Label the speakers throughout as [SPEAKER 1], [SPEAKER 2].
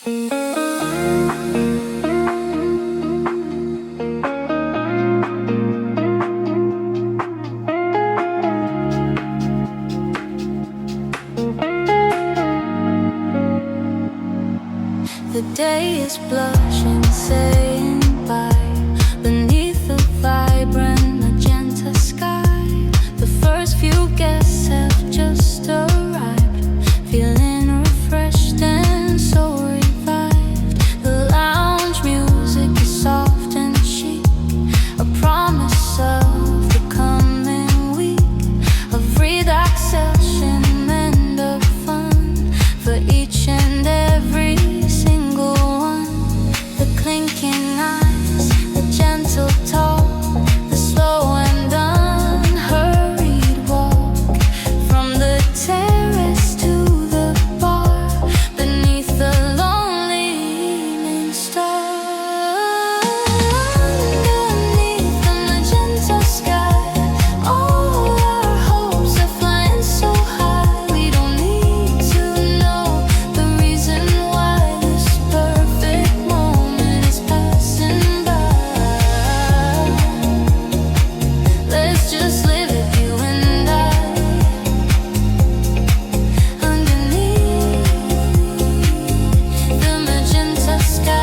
[SPEAKER 1] The day is blushing, saying bye beneath the vibrant magenta sky. The first few guests have just arrived, feeling refreshed and so revived. The lounge music is soft and chic, a promise of the coming week of relaxation and of fun for each and every single one. The clinking eyes, the gentle talk, the slow and unhurried walk from the terrace to the bar beneath the lonely evening star. Underneath the magenta sky, all our hopes are flying so high. We don't need to know the reason why this perfect moment is passing by. Let's just live it, you and I, underneath the magenta sky.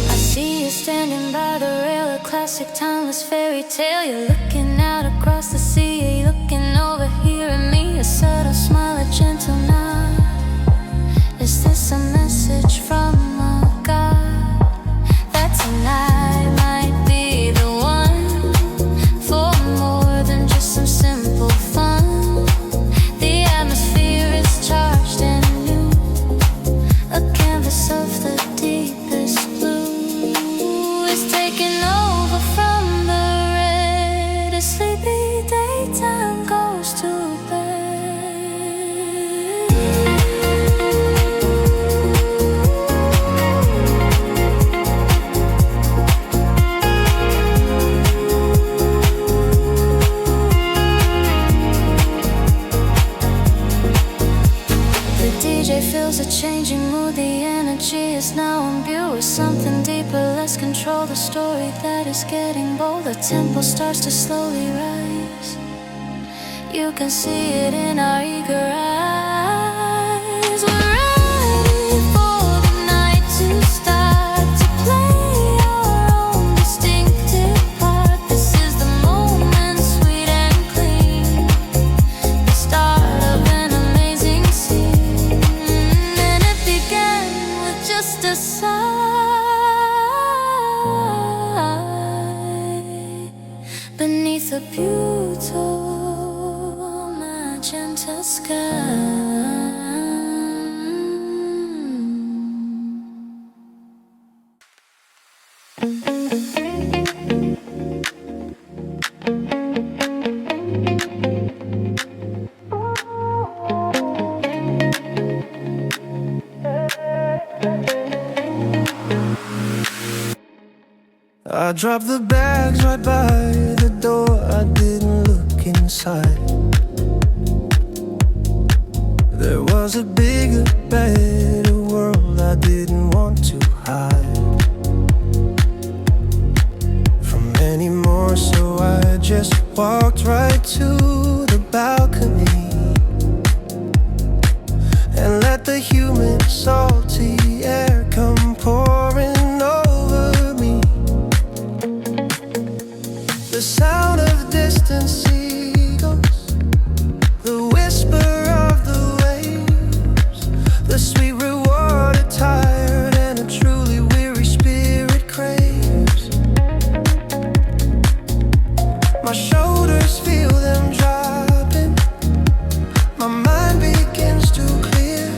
[SPEAKER 1] I see you standing by the rail, a classic timeless fairy tale. You're looking out across the sea, you're looking over here at me. A subtle smile, a gentle nod. Is this a message from a god? That tonight might be the one for more than just some simple fun. The atmosphere is charged and new, a canvas of the deepest blue is taking over from the red. A sleepy daytime goes to bed. The DJ feels a changing mood, the energy is now imbued with something deeper. Let's control the story that is getting bold. The tempo starts to slowly rise. You can see it in our eager eyes. We're ready for the night to start, to play our own distinctive part. This is the moment, sweet and clean, the start of an amazing scene. And it began with just a sigh beneath a beautiful magenta sky.
[SPEAKER 2] I dropped the bags right by the door, I didn't look inside. There was a bigger, better world I didn't want to hide from anymore, so I just walked right to the balcony and let the humid, salty air come pouring over me. The sound of distant seagulls, the whisper of the waves, the sweet reward a tired and a truly weary spirit craves. My shoulders feel them dropping, my mind begins to clear.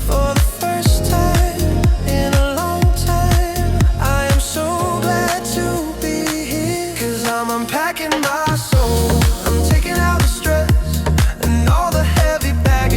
[SPEAKER 2] For the first time in a long time, I am so glad to be here. 'Cause I'm unpacking my soul, I'm taking out the stress and all the heavy baggage.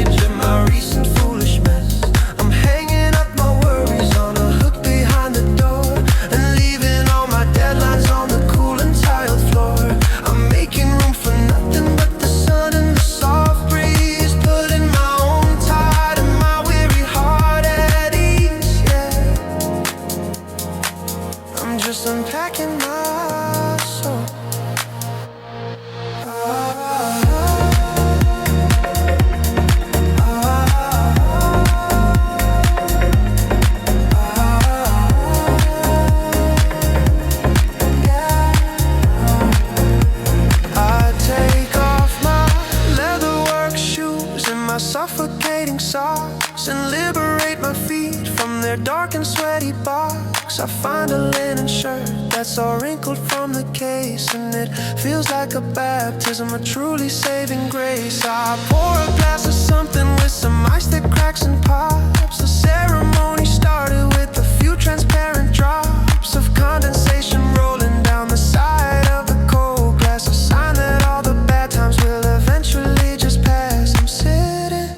[SPEAKER 2] suffocating socks and liberate my feet from their dark and sweaty box. I find a linen shirt that's all wrinkled from the case, and it feels like a baptism, a truly saving grace. I pour a glass of something with some ice that cracks and pops. The ceremony started with a few transparent drops of condensation rolling down the side of the cold glass, a sign that all the bad times will eventually just pass. I'm sitting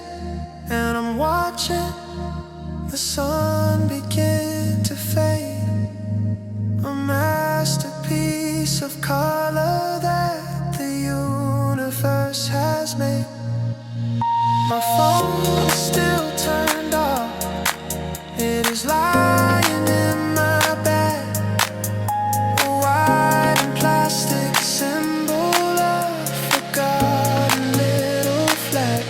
[SPEAKER 2] and I'm watching the sun begin to fade, a masterpiece of color that the universe has made. My phone is still turned off, it is lying in my bag, a white and plastic symbol of forgotten little flag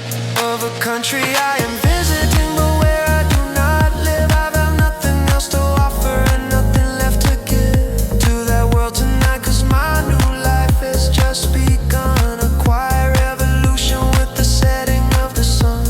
[SPEAKER 2] of a country I am visiting, but where I do not live. I've got nothing else to offer and nothing left to give to that world tonight, 'cause my new life has just begun, a quiet revolution with the setting of the sun.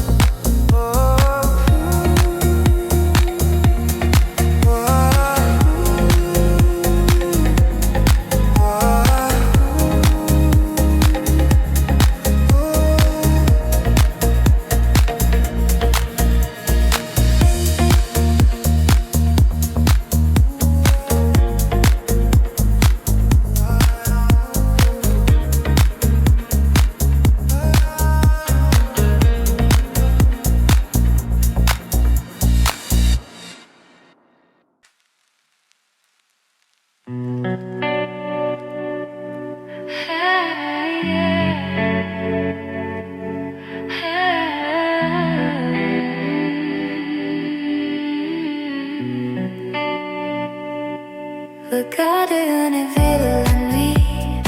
[SPEAKER 1] Regarde une ville la nuit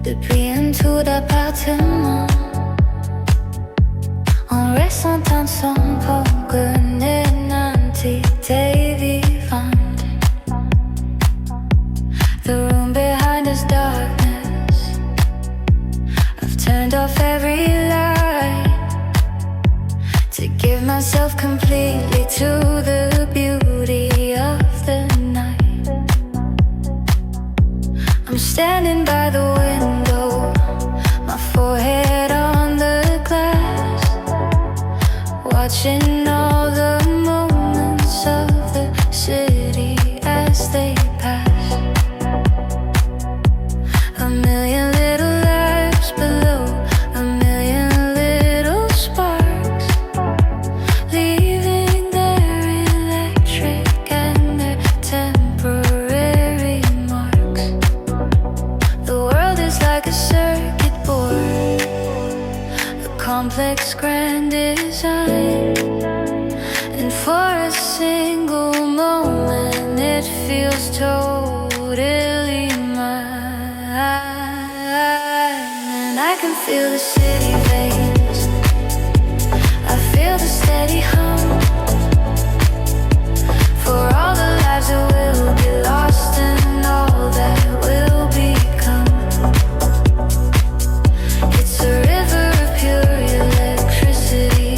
[SPEAKER 1] depuis un tour d'appartement, en ressentant son pour une entité vivante. The room behind us darkness, I've turned off every light to give myself completely to the beauty of the night. I'm standing by the window, my forehead on the glass, watching all the moments of the city as they pass. A million little lives below, a million little sparks, leaving their electric and their temporary marks. The world is like a circuit board, a complex grand design, and for a single moment it feels totally mine. And I can feel the city veins, I feel the steady hum, for all the lives that will be lost and all that will become. It's a river of pure electricity,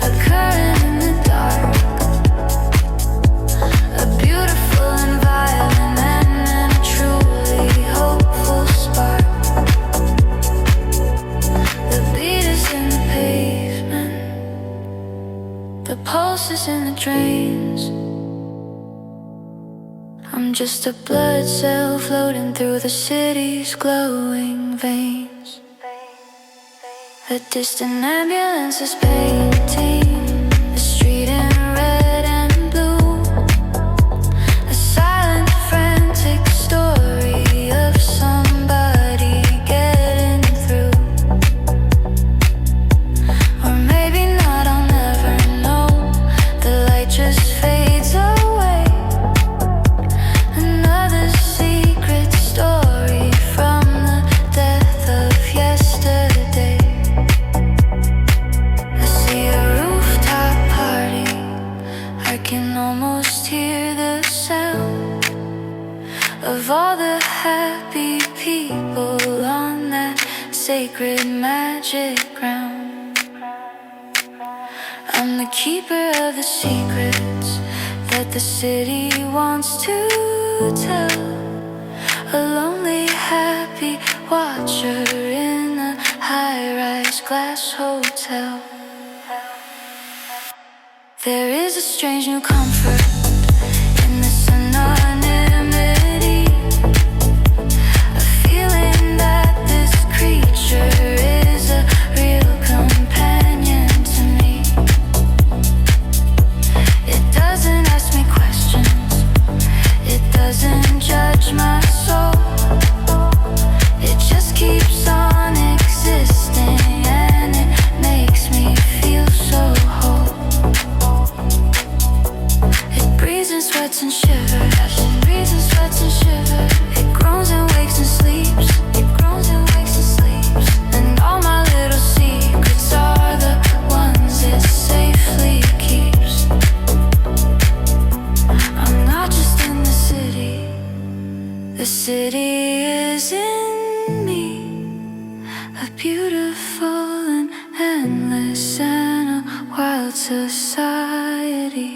[SPEAKER 1] a current in the dark, a beautiful and violent and a truly hopeful spark. The beat is in the pavement, the pulse is in the drains. I'm just a blood cell floating through the city's glowing veins. A distant ambulance is painting the street in red and blue, a silent, frantic story of somebody getting through. Or maybe not, I'll never know. The light just fades away. Another secret story from the death of yesterday. I see a rooftop party, I can almost hear the sound of all the happy people on that sacred magic ground. I'm the keeper of the secrets that the city wants to tell. A lonely, happy watcher in a high-rise glass hotel. There is a strange new comfort in this anonymity, a feeling that this creature is a real companion to me. It doesn't ask me questions, it doesn't judge my soul. It just keeps on existing and it makes me feel so whole. It breathes and sweats and shivers, it breathes and sweats and shivers. It groans and wakes and sleeps, it groans and wakes and sleeps. And all my little secrets are the ones it safely keeps. I'm not just in the city is in me. A beautiful and endless and a wild society.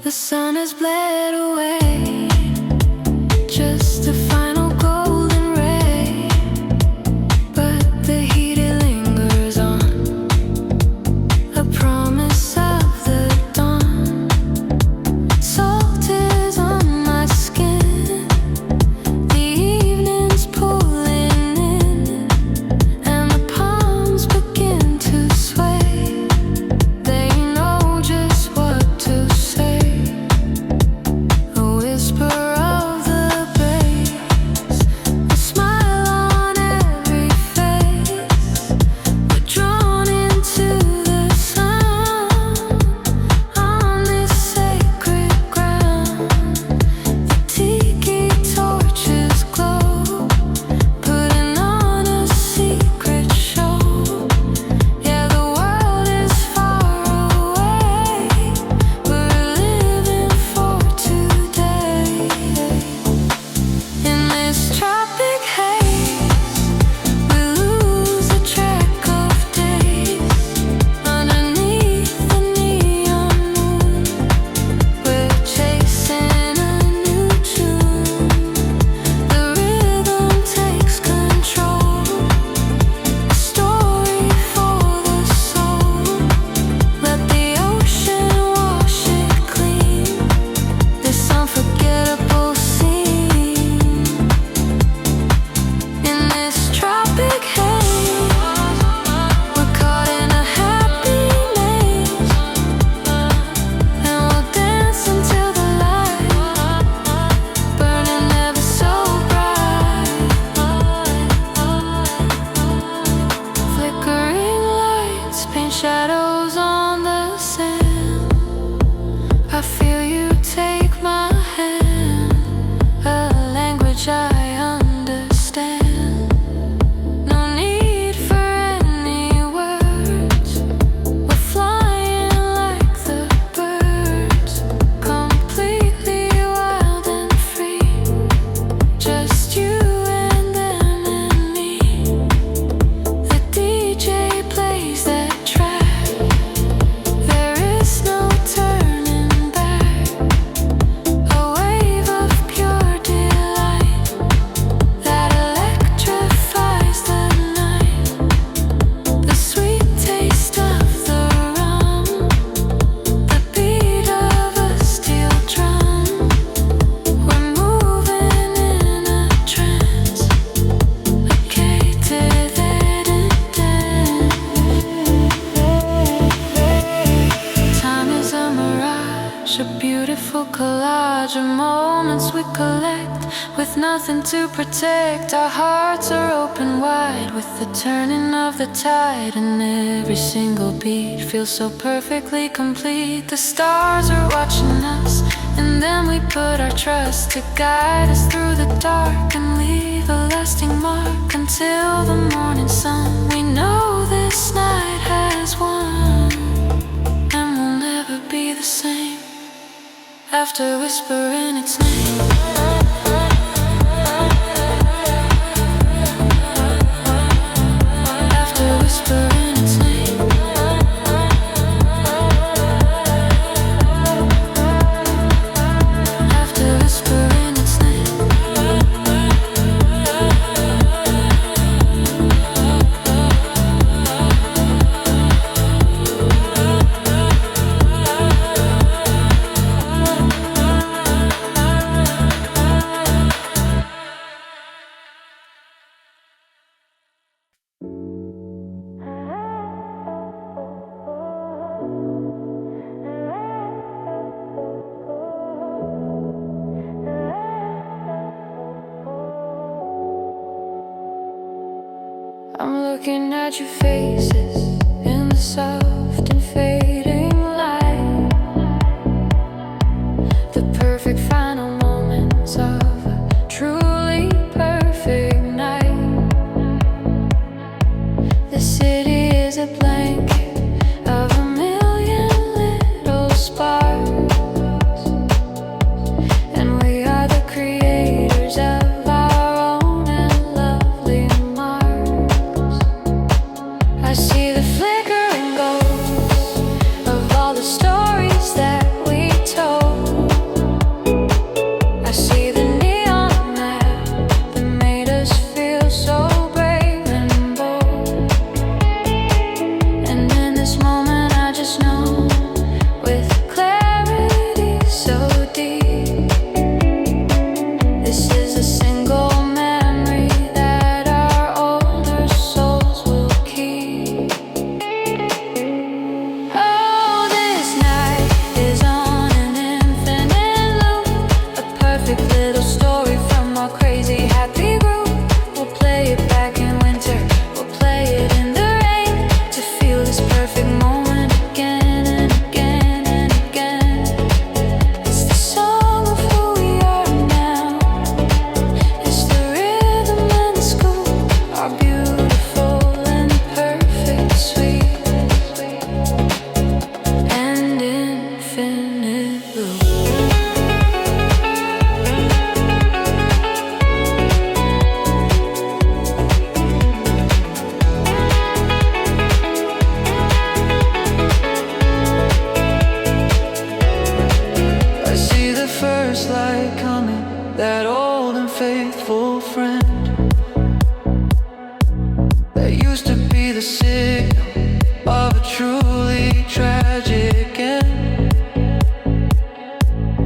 [SPEAKER 1] The sun has bled away, just a final golden ray, but the heat it lingers on, a promise of the dawn. Salt is on my skin, the evening's pulling in, and the palms begin to sway. They know just what to say. Shadows on the sand. I feel you take my hand, a language I understand. No need for any words. We're flying like the birds, completely wild and free. Just you and them and me. The DJ plays that track. There is no turning back. A wave of pure delight that electrifies the night. The sweet taste of the rum, the beat of a steel drum. We're moving in a trance. Time is a mirage, a beautiful collage of moments we collect with nothing to protect. Our hearts are open wide with the turning of the tide, and every single beat feels so perfectly complete. The stars are watching us, and then we put our trust to guide us through the dark and leave a lasting mark until the morning sun. We know After whispering its name, after whispering its name, after whispering its name. I'm looking at your faces in the soft and fading light, the perfect final moments of a truly perfect night. The city is a blanket of a million little sparks, and we are the creators of our own and lovely marks. I see the flickering ghosts of all the stories that we told. I see the neon map that made us feel so brave and bold. And in this moment I just know, with clarity so deep, this is a single memory that our older souls will keep. Oh, this night is on an infinite loop, a perfect little story from our crazy happy group. We'll play it back in winter, we'll play it in the rain, to feel this perfect moment again and again and again. It's the song of who we are now, it's the rhythm and the scoop, our beautiful and perfect sweet and infinite loop. I see the first light coming, that old and faithful friend that used to be the signal of a truly tragic end.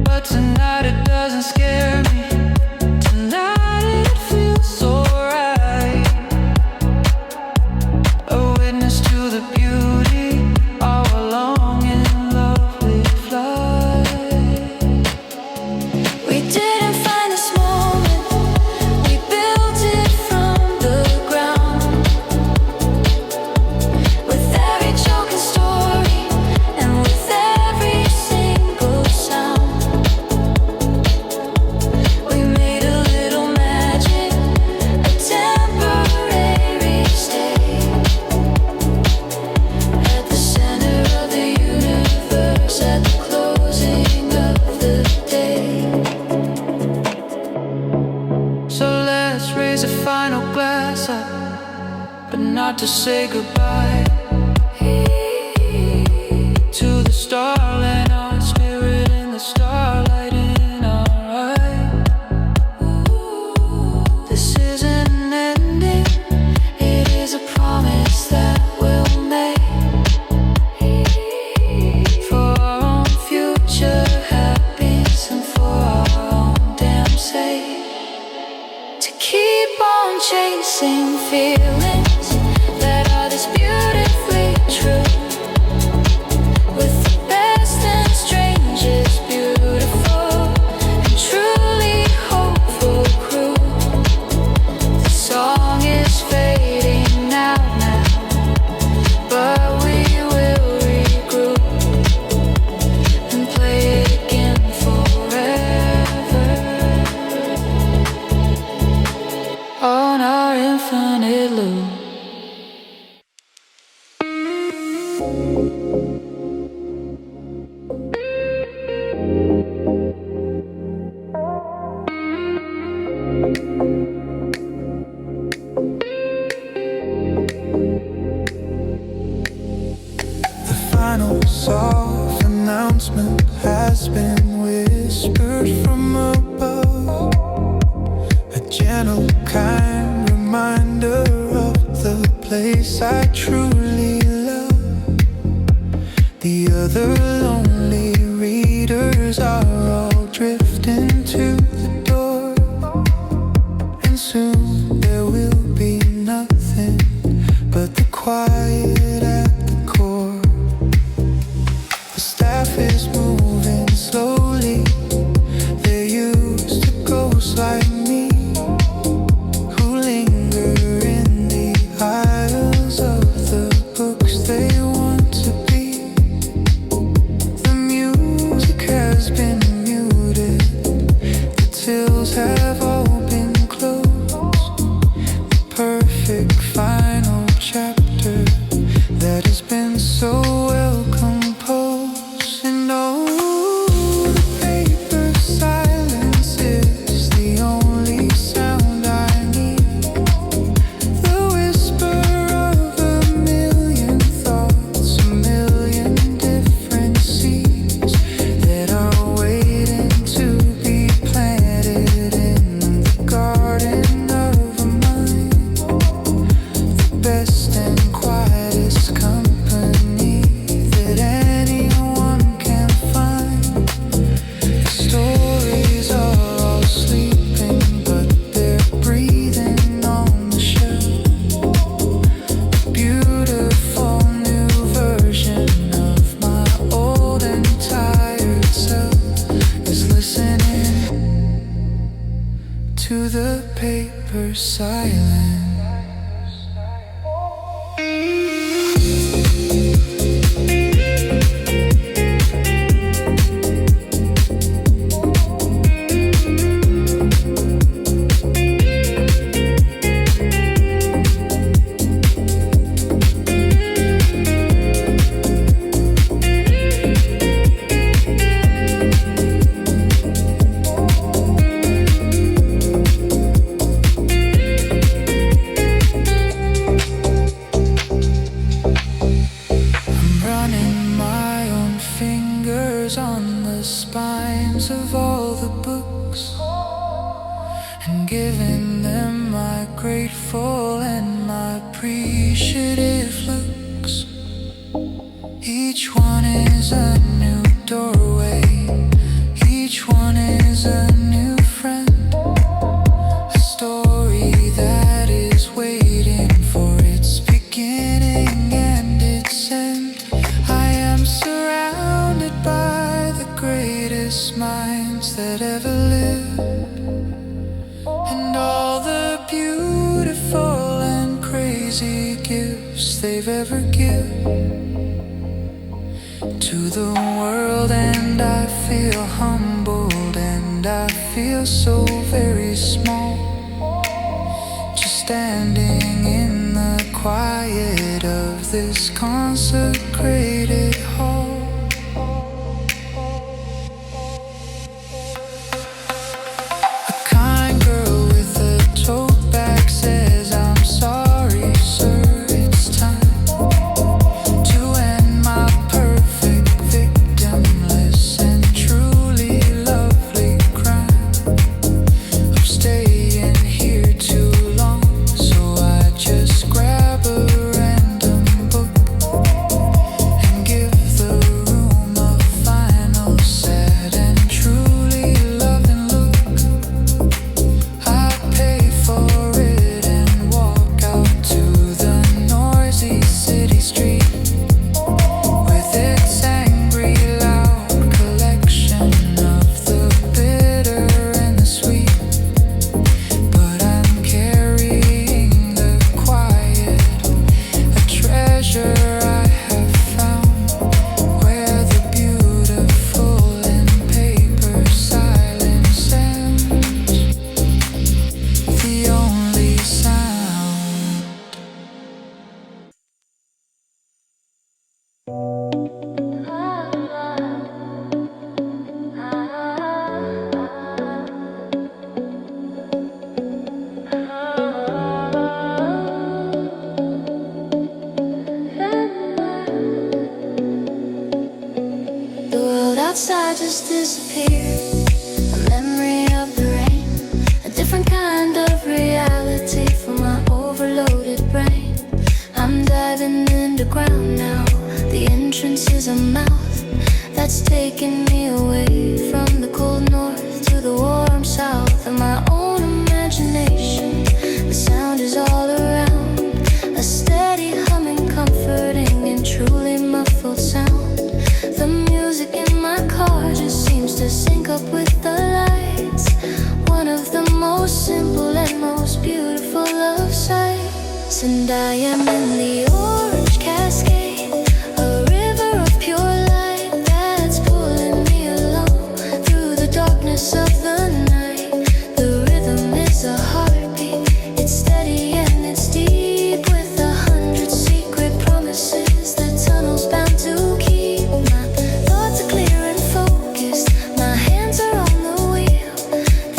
[SPEAKER 1] But tonight it doesn't scare me, tonight it feels so right. A witness to the beauty of a long and lovely flight. We didn't find this moment, we built it from the ground, with every joke and story and with every single sound. We made a little magic, a temporary stay, at the center of the universe, at the closing of the day. So let's raise a final glass up, but not to say goodbye to the starlight, our spirit in the starlight in our eye. This isn't an ending, it is a promise that we'll make, for our own future happiness and for our own damn sake, to keep on chasing feelings that are this beautifully true, with the best and strangest, beautiful and truly hopeful crew. The song is fading out now, but we will regroup and play it again forever on our infinite loop.
[SPEAKER 2] has been whispered from above, a gentle, kind reminder of the place I truly love. The other lonely readers are all drifting to the door, and soon there will be nothing but the quiet at the core. The staff is moving slowly. There used to ghosts like me who linger in the aisles of the books they want to be. The music has been muted, the tills have all been closed. The perfect final chapter that has been so well composed. And oh, the paper silence is the only sound I need. The whisper of a million thoughts, a million different seeds that are waiting to be planted in the garden of a mind. The best and quietest company that anyone can find. The stories are all sleeping, but they're breathing on the shelf. A beautiful new version of my old and tired self is listening to the paper silence. I'm running my own fingers on the spines of all the books and giving them my grateful and my appreciative looks. Each one is a new doorway, each one is a new friend, a story that is waiting for its beginning and its end. I am surrounded by the greatest minds that ever lived, and all the beautiful and crazy gifts they've ever given to the world. And I feel humbled and I feel so very small, just standing in the quiet of this consecrated hall. A kind girl with a tote bag says, "I'm sorry, sir, it's time to end my perfect victimless and truly lovely crime of staying here too long." So I just grab a random book and give the room a final sad and truly loving look. I pay for it and walk out to the noisy city street with its angry, loud collection of the bitter and the sweet. But I'm carrying the quiet, a treasure I have found, where the beautiful in paper silence ends, the only sound.
[SPEAKER 1] The world outside just disappeared. A memory of the rain, a different kind of reality for my overloaded brain. I'm diving underground now. The entrance is a mouth that's taking me away from the cold north to the warm south of my own imagination. The sound is all around, a steady humming, comforting and truly muffled sound. The music in my car just seems to sync up with the lights. One of the most simple and most beautiful of sights. And I am in the orange cascade, a river of pure light that's pulling me along through the darkness of the night. The rhythm is a heartbeat, it's steady and it's deep, with 100 secret promises that tunnel's bound to keep. My thoughts are clear and focused, my hands are on the wheel.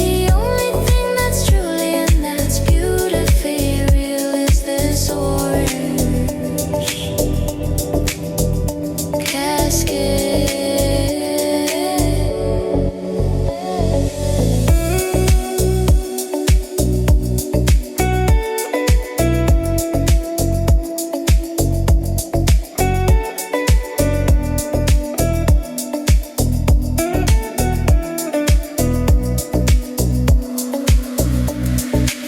[SPEAKER 1] The only thing that's truly and that's beautifully real is this orange cascade.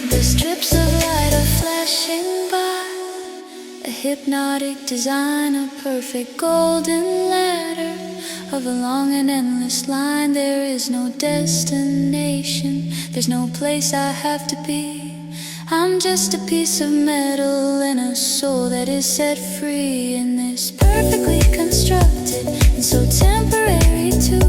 [SPEAKER 1] The strips of light are flashing by, a hypnotic design, a perfect golden ladder of a long and endless line. There is no destination, there's no place I have to be. I'm just a piece of metal in a soul that is set free in this perfectly constructed and so temporary too.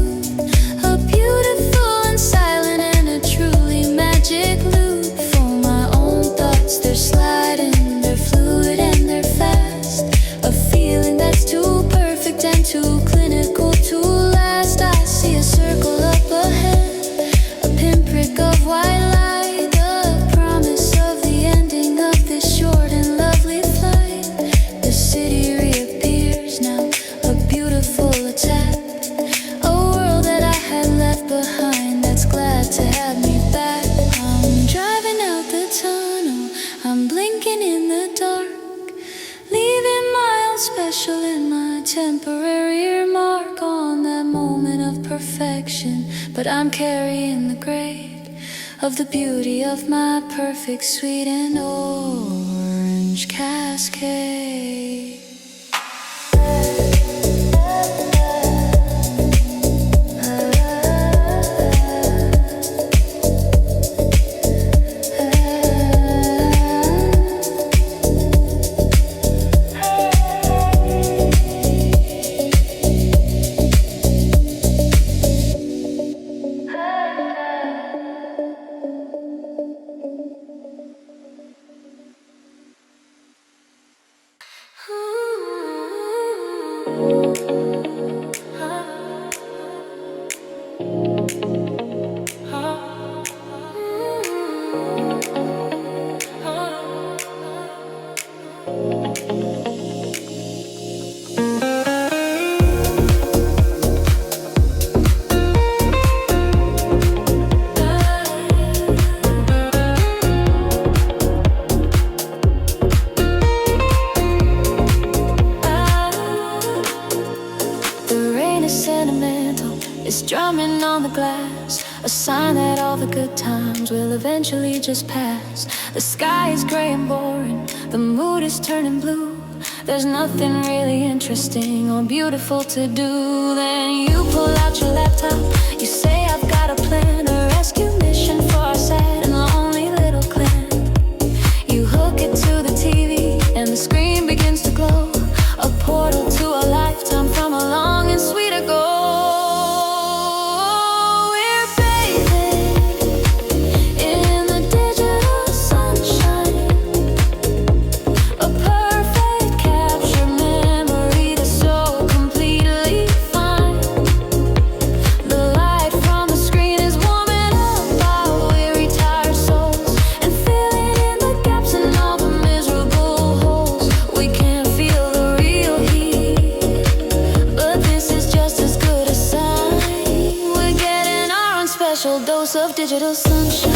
[SPEAKER 1] A beautiful and silent and a truly magic loop for my own thoughts. They're sliding, they're fluid and they're fast. A feeling that's too perfect and too clinical to last. I see a circle up ahead, a pinprick of white light, the promise of the ending of this short and lovely flight. The city reappears now, a beautiful attack, a world that I had left behind that's glad to have me back. I'm driving out the tunnel, I'm blinking in the dark, leaving my own special and my temporary remark on that moment of perfection. But I'm carrying the grade of the beauty of my perfect sweet and orange cascade. It's drumming on the glass, a sign that all the good times will eventually just pass. The sky is gray and boring, the mood is turning blue. There's nothing really interesting or beautiful to do. Then you pull out your laptop, you say I've got a plan, a rescue mission for our sad and lonely little clan. You hook it to the TV and the screen begins to glow, a portal to a lifetime from a long and sweet ago. sparks of digital sunshine.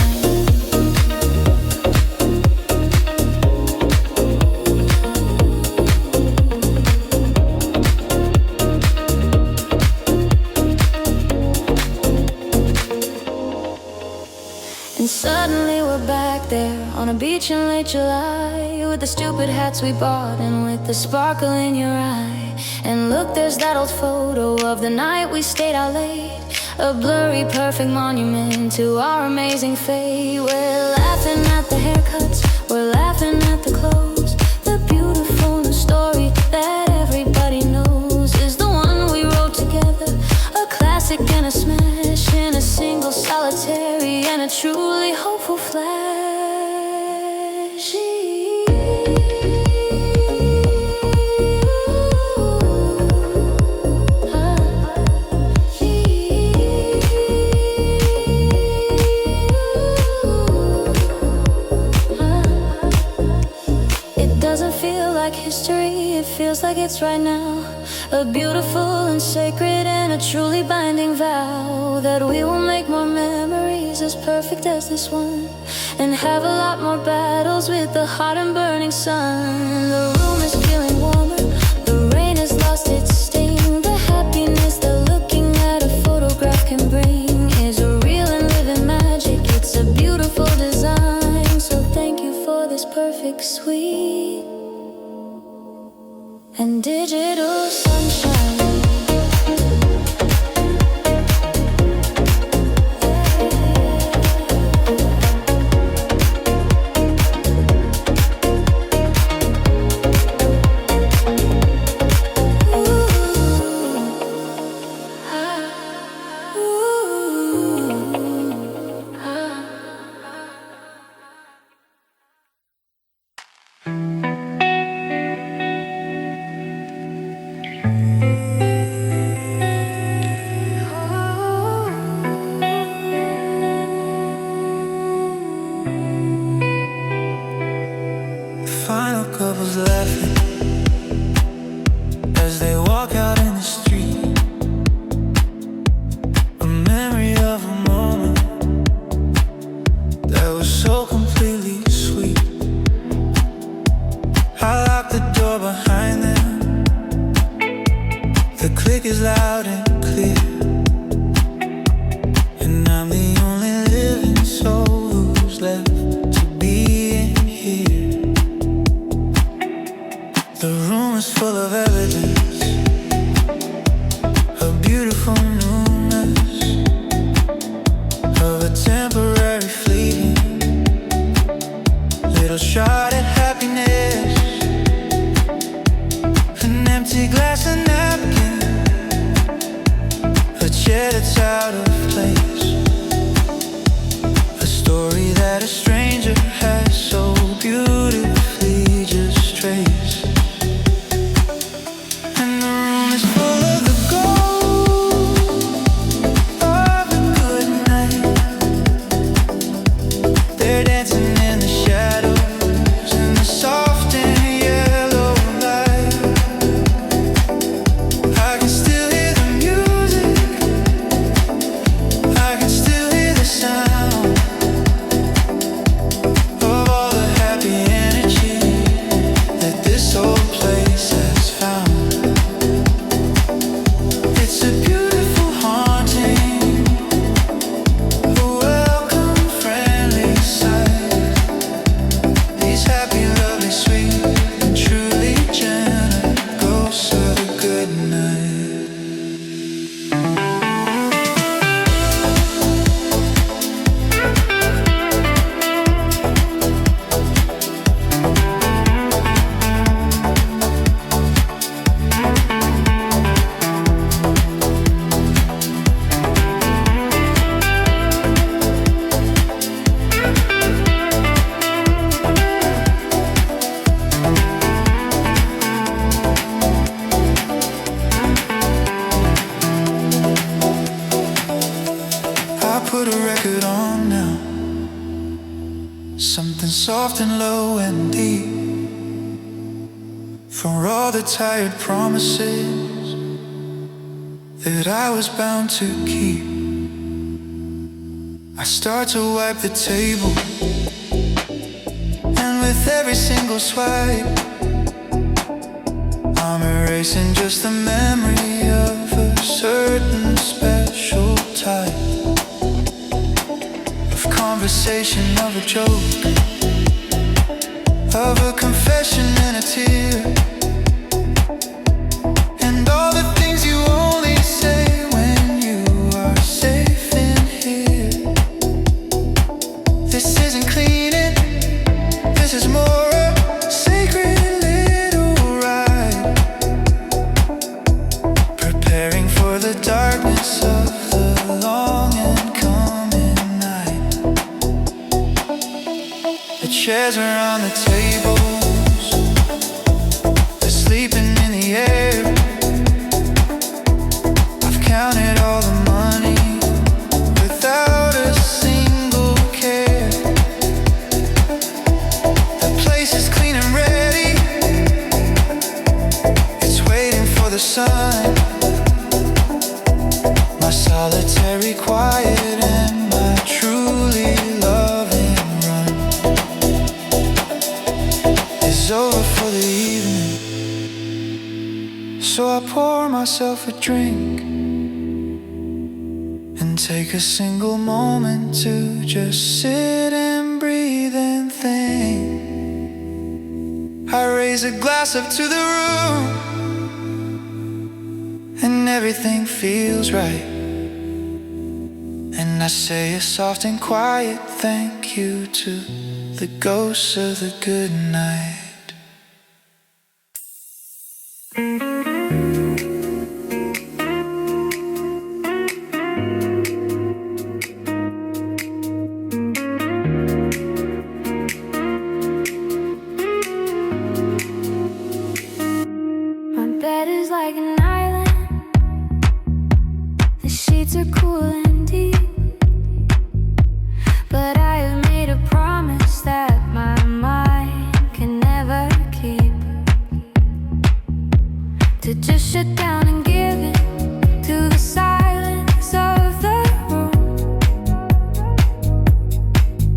[SPEAKER 1] And suddenly we're back there on a beach in late July, with the stupid hats we bought and with the sparkle in your eye. And look, there's that old photo of the night we stayed out late, a blurry perfect monument to our amazing fate. We're laughing at the haircuts, we're laughing at the clothes. The beautiful new story that everybody knows is the one we wrote together, a classic and a smash in a single solitary and a truly hopeful flash. It doesn't feel like history, it feels like it's right now. A beautiful and sacred and a truly binding vow that we will make more memories as perfect as this one, and have a lot more battles with the hot and burning sun. The room is feeling warmer, the rain has lost its sting. The happiness that looking at a photograph can bring is a real and living magic. It's a beautiful design, so thank you for this perfect, sweet and digital sunshine.
[SPEAKER 2] Final couples laughing as they walk out in the street. A memory of a moment that was so completely sweet. I locked the door behind them. The click is loud and clear, and I'm the only living soul who's left to be in here. The room is full of evidence, a beautiful newness of a temporary fleeting little shot at happiness. An empty glass and napkin, a chair that's out of place, a story that a stranger has so beautifully just traced. Something soft and low and deep, for all the tired promises that I was bound to keep. I start to wipe the table, and with every single swipe, I'm erasing just the memory of a certain special type of conversation, of a joke, of a confession and a tear, and all the things you only say when you are safe in here. This isn't cleaning, this is more a sacred little ride, preparing for the darkness of the long and coming night. The chairs around the tables, they're sleeping in the air. I've counted all the money without a single care. The place is clean and ready, it's waiting for the sun. My solitary quiet and my truly loving run is over for the evening. So I pour myself a drink and take a single moment to just sit and breathe and think. I raise a glass up to the room, and everything feels right. And I say a soft and quiet thank you to the ghosts of the good night.
[SPEAKER 1] My bed is like an island, the sheets are cool and deep, but I have made a promise that my mind can never keep, to just shut down and give in to the silence of the room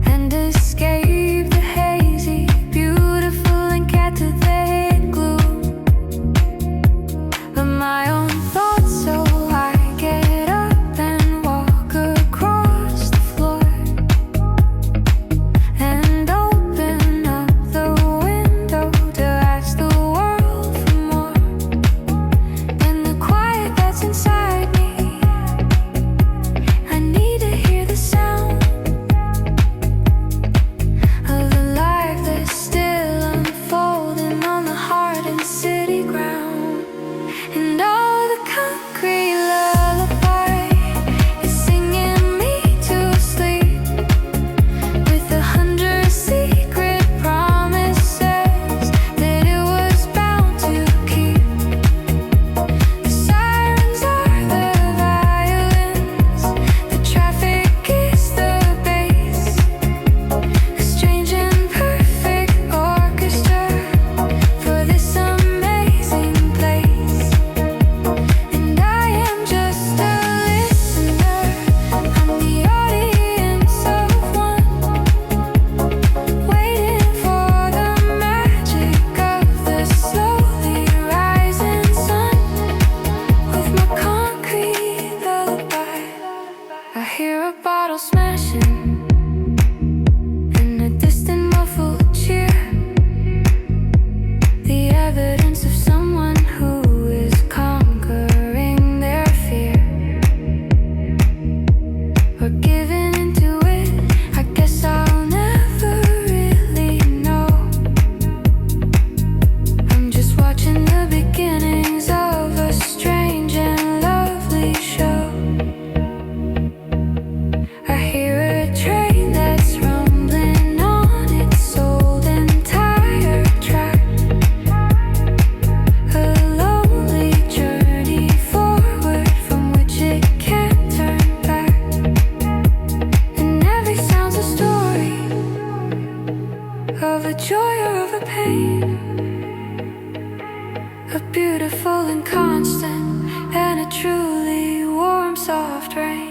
[SPEAKER 1] and escape the hazy, beautiful and captivating gloom of my own thoughts. So I get up and walk across the floor and open up the window to ask the world for more. In the quiet that's inside me, I need to hear the sound of the life that's still unfolding on the hard and city ground. And all the concrete lullaby is singing me to sleep with 100 secret promises that it was bound to keep. The sirens are the violins, the traffic is the bass, a strange and perfect orchestra for this amazing place. And I am just a listener, I'm the audience of one, waiting for the magic of the slowly rising sun. With my concrete lullaby, I hear a bottle smashing and a distant muffled cheer, the evidence of someone who is conquering their fear or giving into it. I guess I'll never really know. I'm just watching the beginnings of a strange and lovely show. I hear a train that's rumbling on its old and tired track, a lonely journey forward from which it can't turn back. And every sound's a story of a joy or of a pain, a beautiful and constant and a truly warm, soft rain.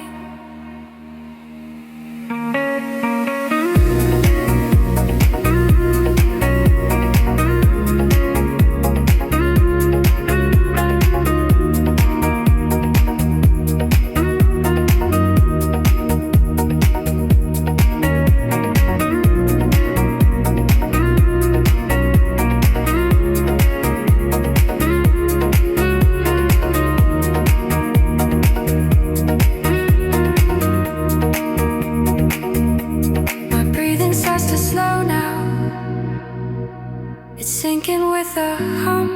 [SPEAKER 1] sinking with a hum.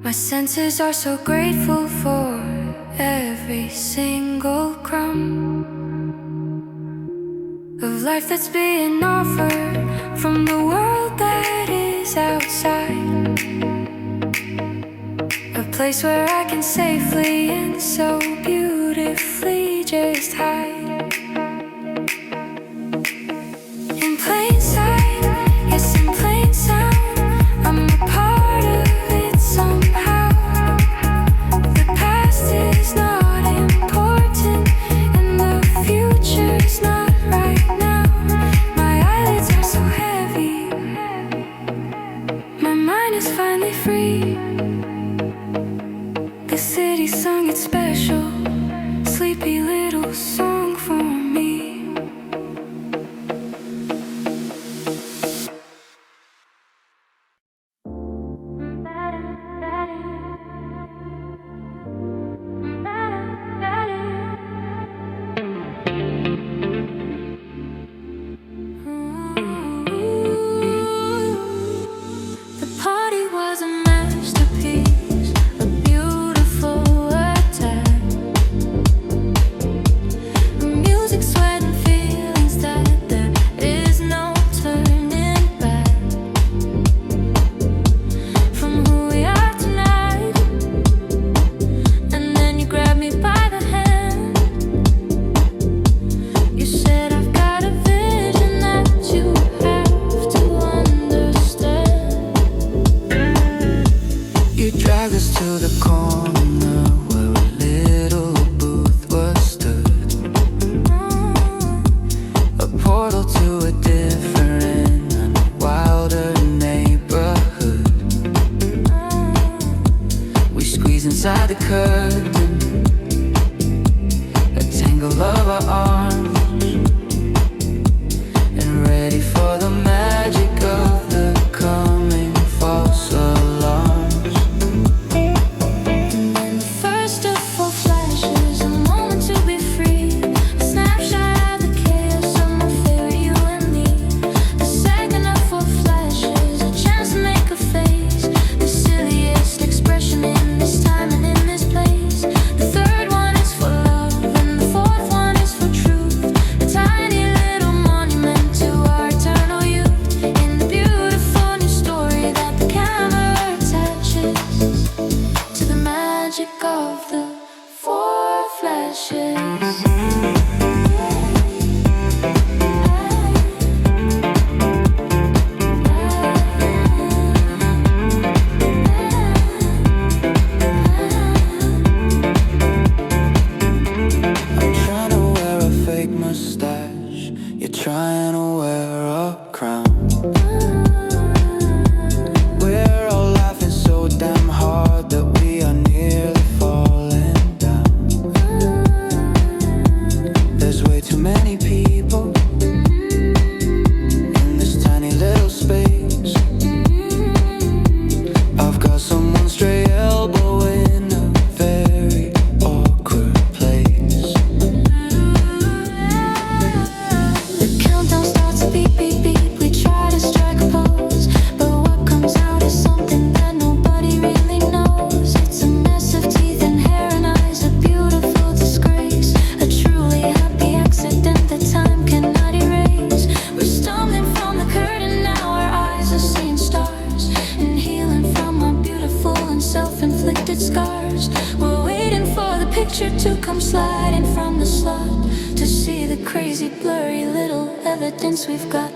[SPEAKER 1] My senses are so grateful for every single crumb of life that's being offered from the world that is outside. A place where I can safely and so beautifully just hide. In plain sight, yes, in plain sound, I'm a part of it somehow. The past is not important and the future's not right now. My eyelids are so heavy, my mind is finally free. The city sung its special, sleepy little song for me. The party was a masterpiece, a beautiful attack. The music, sweat, and feelings that there is no turning back. From who we are tonight, and then you grabbed me by the hand. You said, I've got a vision that you have to understand.
[SPEAKER 2] You dragged us to the corner where a little booth was stood, a portal to a different and wilder neighborhood. We squeeze inside the curtain, a tangle of our arms, and ready for the magic of the coming false alarms.
[SPEAKER 1] And then the first of four flashes, a moment to be free, a snapshot of the chaos of my fairy, you and me. The second of four flashes, a chance to make a face, the silliest expression in this time and in this place. The third one is for love, and the fourth one is for truth. A tiny little monument to our eternal youth, in the beautiful new story that the camera attaches to the magic of the four flashes.
[SPEAKER 2] I'm trying to wear a fake mustache, you're trying to wear a crown. We're all laughing so damn hard that we are nearly falling down. There's way too many people in this tiny little space. I've got someone stray elbow in a very awkward place.
[SPEAKER 1] The countdown starts to beep, beep, beep. We try to strike a pose, but what comes out is something that nobody really knows. It's a mess of teeth and hair and eyes, a beautiful disgrace, a truly happy accident that time cannot erase. We're stumbling from the curtain now, our eyes are seeing stars, and healing from our beautiful and self-inflicted scars. We're waiting for the picture to come sliding from the slot, to see the crazy blurry little evidence we've got.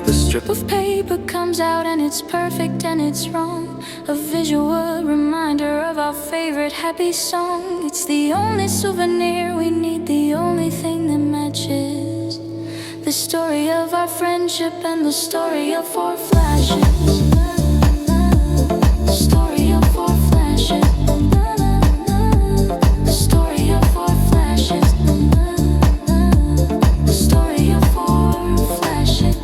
[SPEAKER 1] The strip of paper comes out and it's perfect and it's wrong, a visual reminder of our favorite happy song. It's the only souvenir we need, the only thing that matches the story of our friendship and the story of four flashes. The story of four flashes. The story of four flashes. The story of four flashes.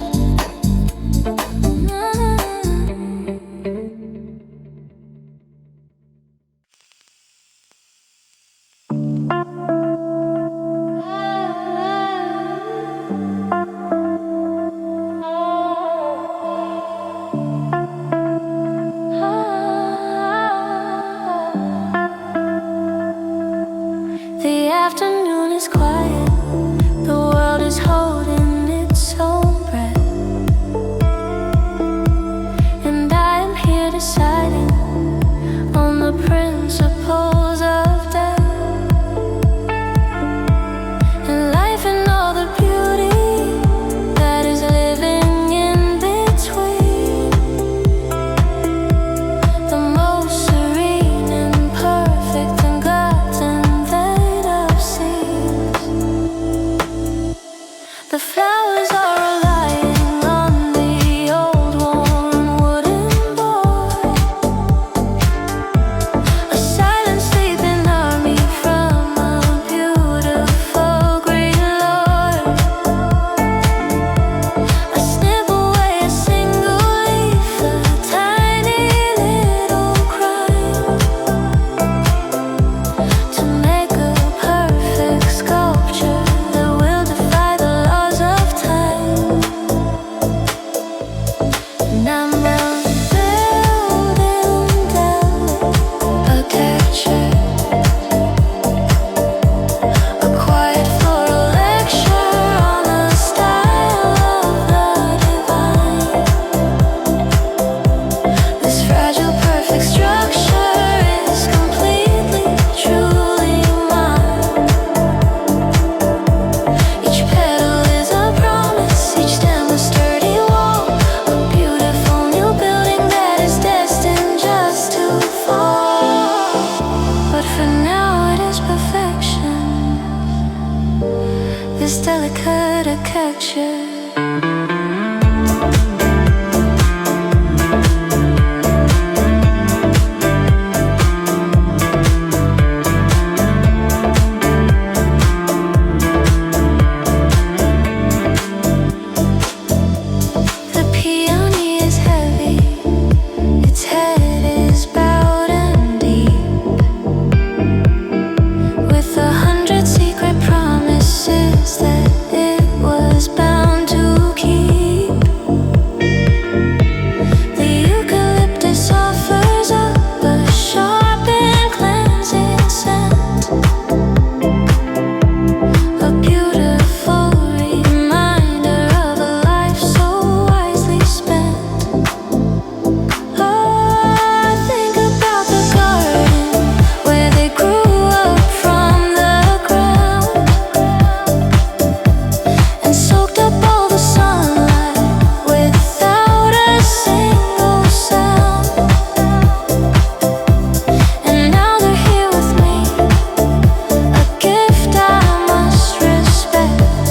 [SPEAKER 1] single sound. And now they're here with me, a gift I must respect,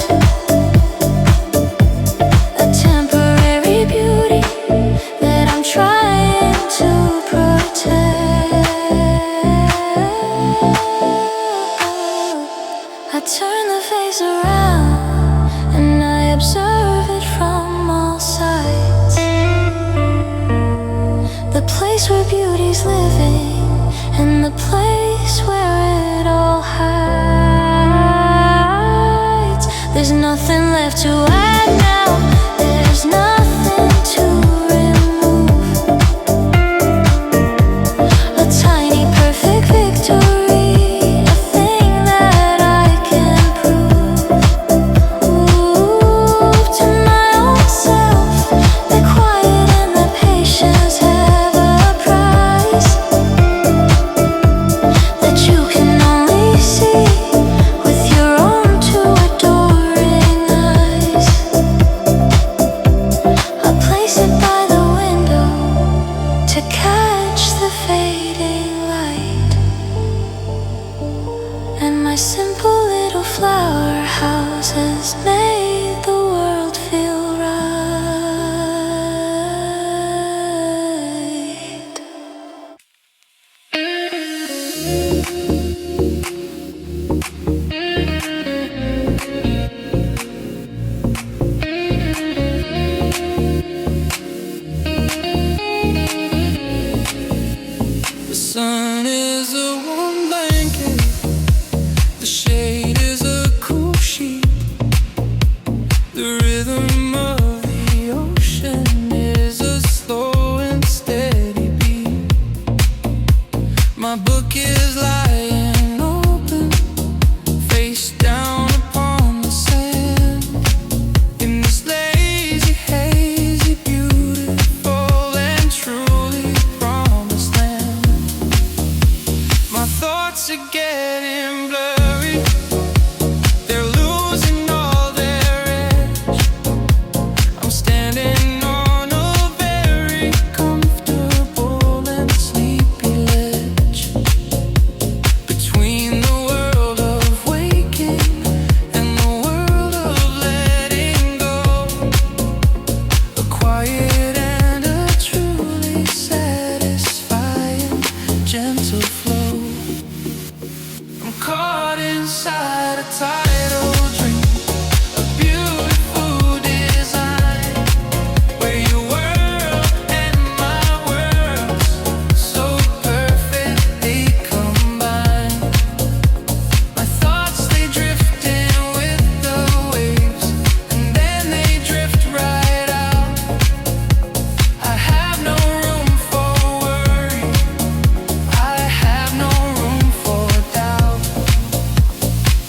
[SPEAKER 1] a temporary beauty that I'm trying to protect. I turn the face around and I observe it from all sides. The place where beauty's living and the place where it all hides. There's nothing left to add now, there's nothing to remove. A tiny perfect victory, a thing that I can prove. Ooh, to my own self, the quiet and the patience have a price that you can only see with your own two adoring eyes. I place it by the window to catch the fading light, and my simple little flower house has made the world feel right.
[SPEAKER 2] The sun is a warm blanket, the shade is a cool sheet. The rhythm of the ocean is a slow and steady beat. My book is lying open, face down upon the sand, in this lazy, hazy, beautiful and truly promised land. My thoughts are getting blurry, they're losing all their edge. I'm standing on a very comfortable and sleepy ledge, between the world of waking and the world of letting go. A quiet and a truly satisfying, gentle flow. I'm caught inside a tidal dream, a beautiful design, where your world and my worlds so perfectly combine. My thoughts, they drift in with the waves, and then they drift right out. I have no room for worry, I have no room for doubt.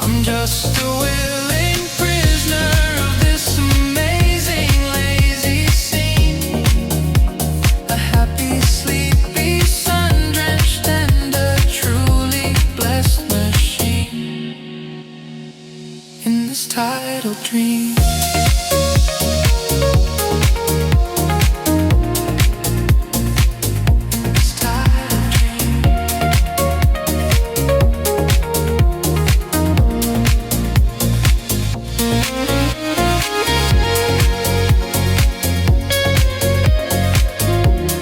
[SPEAKER 2] I'm just a willing prisoner of this amazing lazy scene, a happy, sleepy, sun-drenched and a truly blessed machine in this tidal dream. This tidal dream.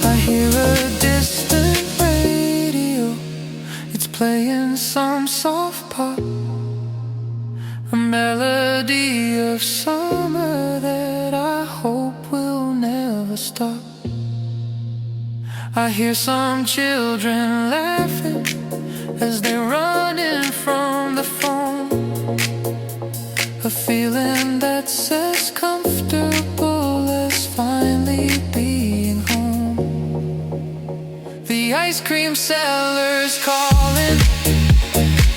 [SPEAKER 2] I hear a distant radio, it's playing some soft pop, a melody of summer that I hope will never stop. I hear some children laughing as they run in from the phone, a feeling that's as comfortable as finally being home. The ice cream seller's calling,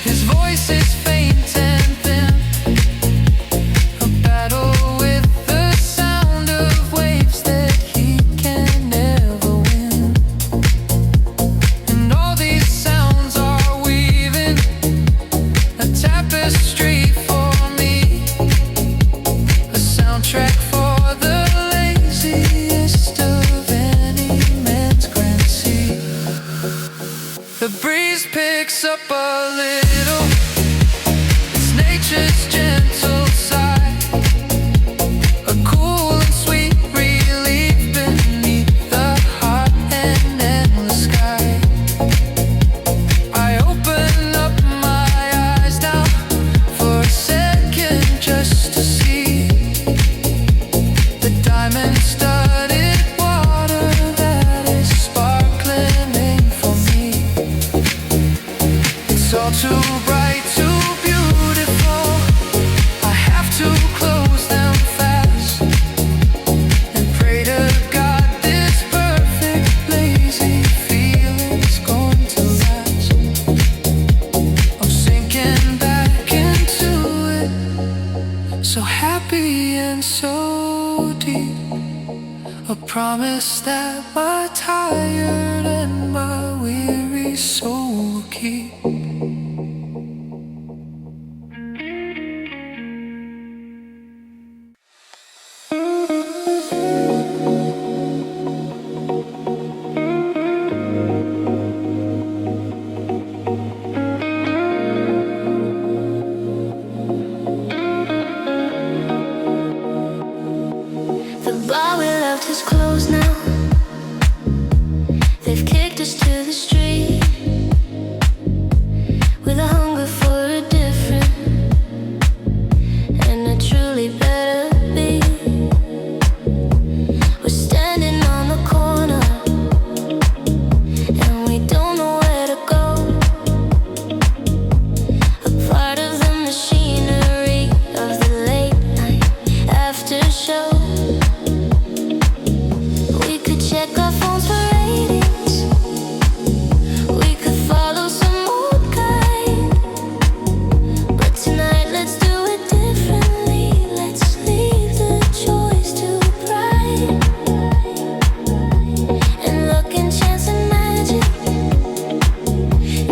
[SPEAKER 2] his voice is faint and thin, a battle with the sound of waves that he can never win. And all these sounds are weaving mix up a little. It's nature's gentle side, a cool and sweet relief beneath the hot and endless sky. I open up my eyes now for a second just to see the diamond-studded water that is sparkling for me. It's all too bright, too beautiful. I have to close them fast and pray to God this perfect lazy feeling's going to last. I'm sinking back into it, so happy and so deep. A promise that my tired and my weary soul will keep.
[SPEAKER 1] The bar we loved is closed now. They've kicked us to the street with a hunger for a different and a truly better be. We're standing on the corner and we don't know where to go. A part of the machinery of the late night after show. We could check our phones for ratings. We could follow some old guide. But tonight let's do it differently. Let's leave the choice to pride and luck and chance and magic.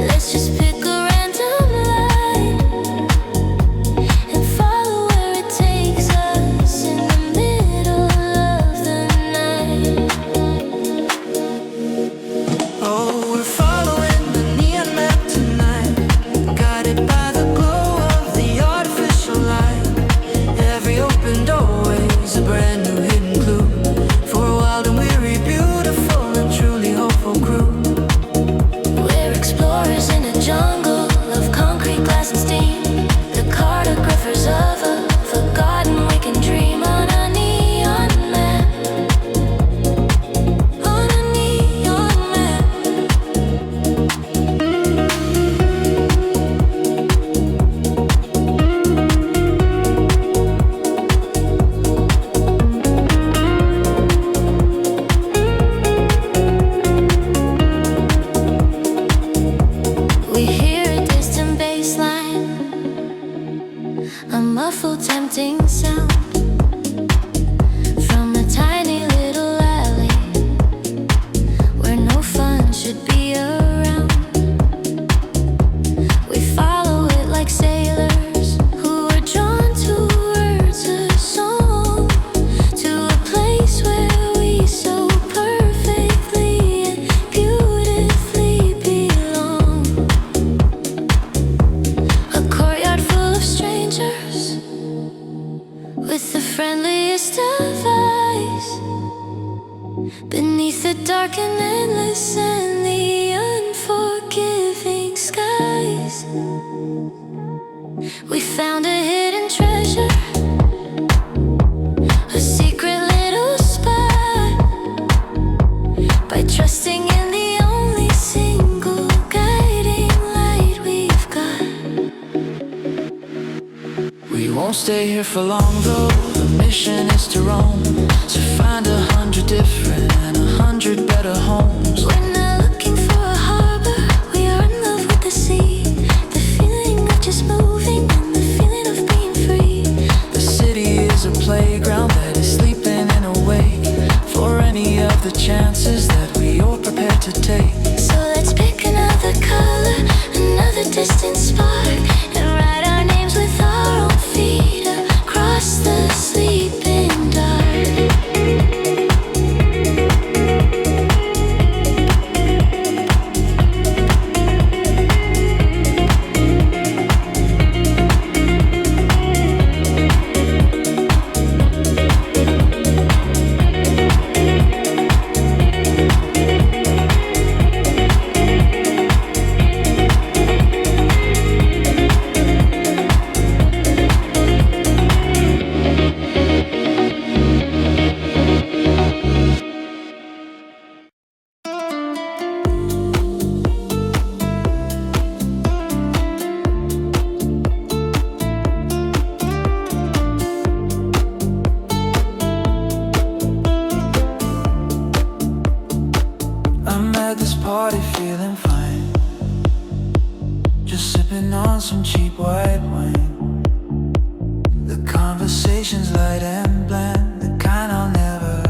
[SPEAKER 1] Let's just pick a random line and follow where it takes us in the middle of the night.
[SPEAKER 2] Oh, we're following the neon map tonight, guided by the glow of the artificial light. Every open doorway is a brand new hidden clue for a wild and weary, beautiful and truly hopeful crew.
[SPEAKER 1] We're explorers in a jungle of concrete, glass and steam. The cartographers of a forgotten we can dream on a neon map. On a neon map. We hear a distant bass line, a muffled, tempting sound from a tiny little alley where no fun should be around. We follow it like sailors who are drawn towards a song, to a place where we so perfectly and beautifully belong. A courtyard full of strangers with the friendliest of eyes, beneath the dark and endless and the unforgiving skies. We found a hidden treasure, a secret little spot, by trusting in the only single guiding light we've got.
[SPEAKER 2] We won't stay here for long though. The mission is to roam, to find 100 different and 100 better homes.
[SPEAKER 1] We're not looking for a harbor, we are in love with the sea. The feeling of just moving and the feeling of being free.
[SPEAKER 2] The city is a playground that is sleeping in a way for any of the chances that we are prepared to take.
[SPEAKER 1] So let's pick another color, another distant spark, and write our names with our own feet across the sleeping dark.
[SPEAKER 2] sipping on some cheap white wine. The conversation's light and bland, the kind I'll never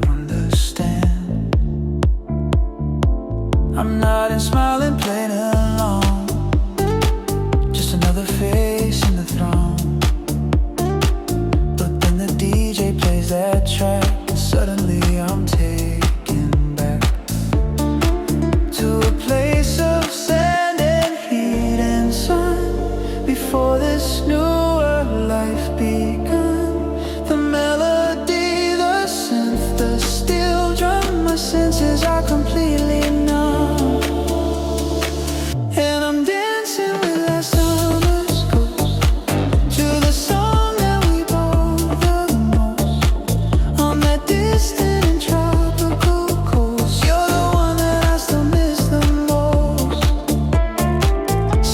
[SPEAKER 2] understand. I'm nodding, smiling, playing along, just another face in the throng. But then the DJ plays that track, and suddenly I'm taken back to a place of sand and heat and sun. Before this newer life begun, the melody, the synth, the steel drum, my senses are completely numb. And I'm dancing with that summer's ghost to the song that we both love the most. On that distant and tropical coast, you're the one that I still miss the most.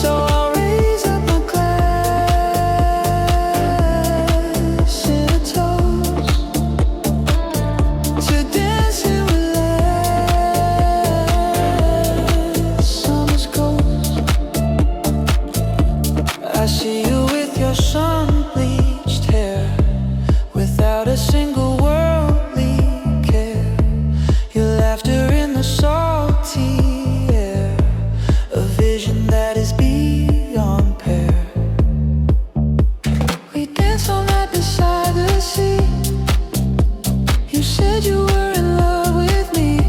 [SPEAKER 2] So I'll raise up my glass in a toast to dancing with that summer's ghost. I see you with your sun-bleached hair, without a single worldly care. Your laughter in the salty air, a vision that is beyond pair. We danced all night beside the sea. You said you were in love with me.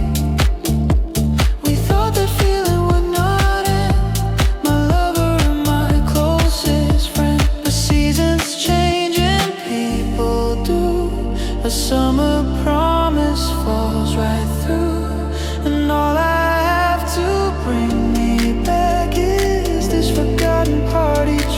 [SPEAKER 2] We thought that feeling would not end, my lover and my closest friend. But seasons change and people do. A summer promise falls right through, and all I have to bring me back is this forgotten party track.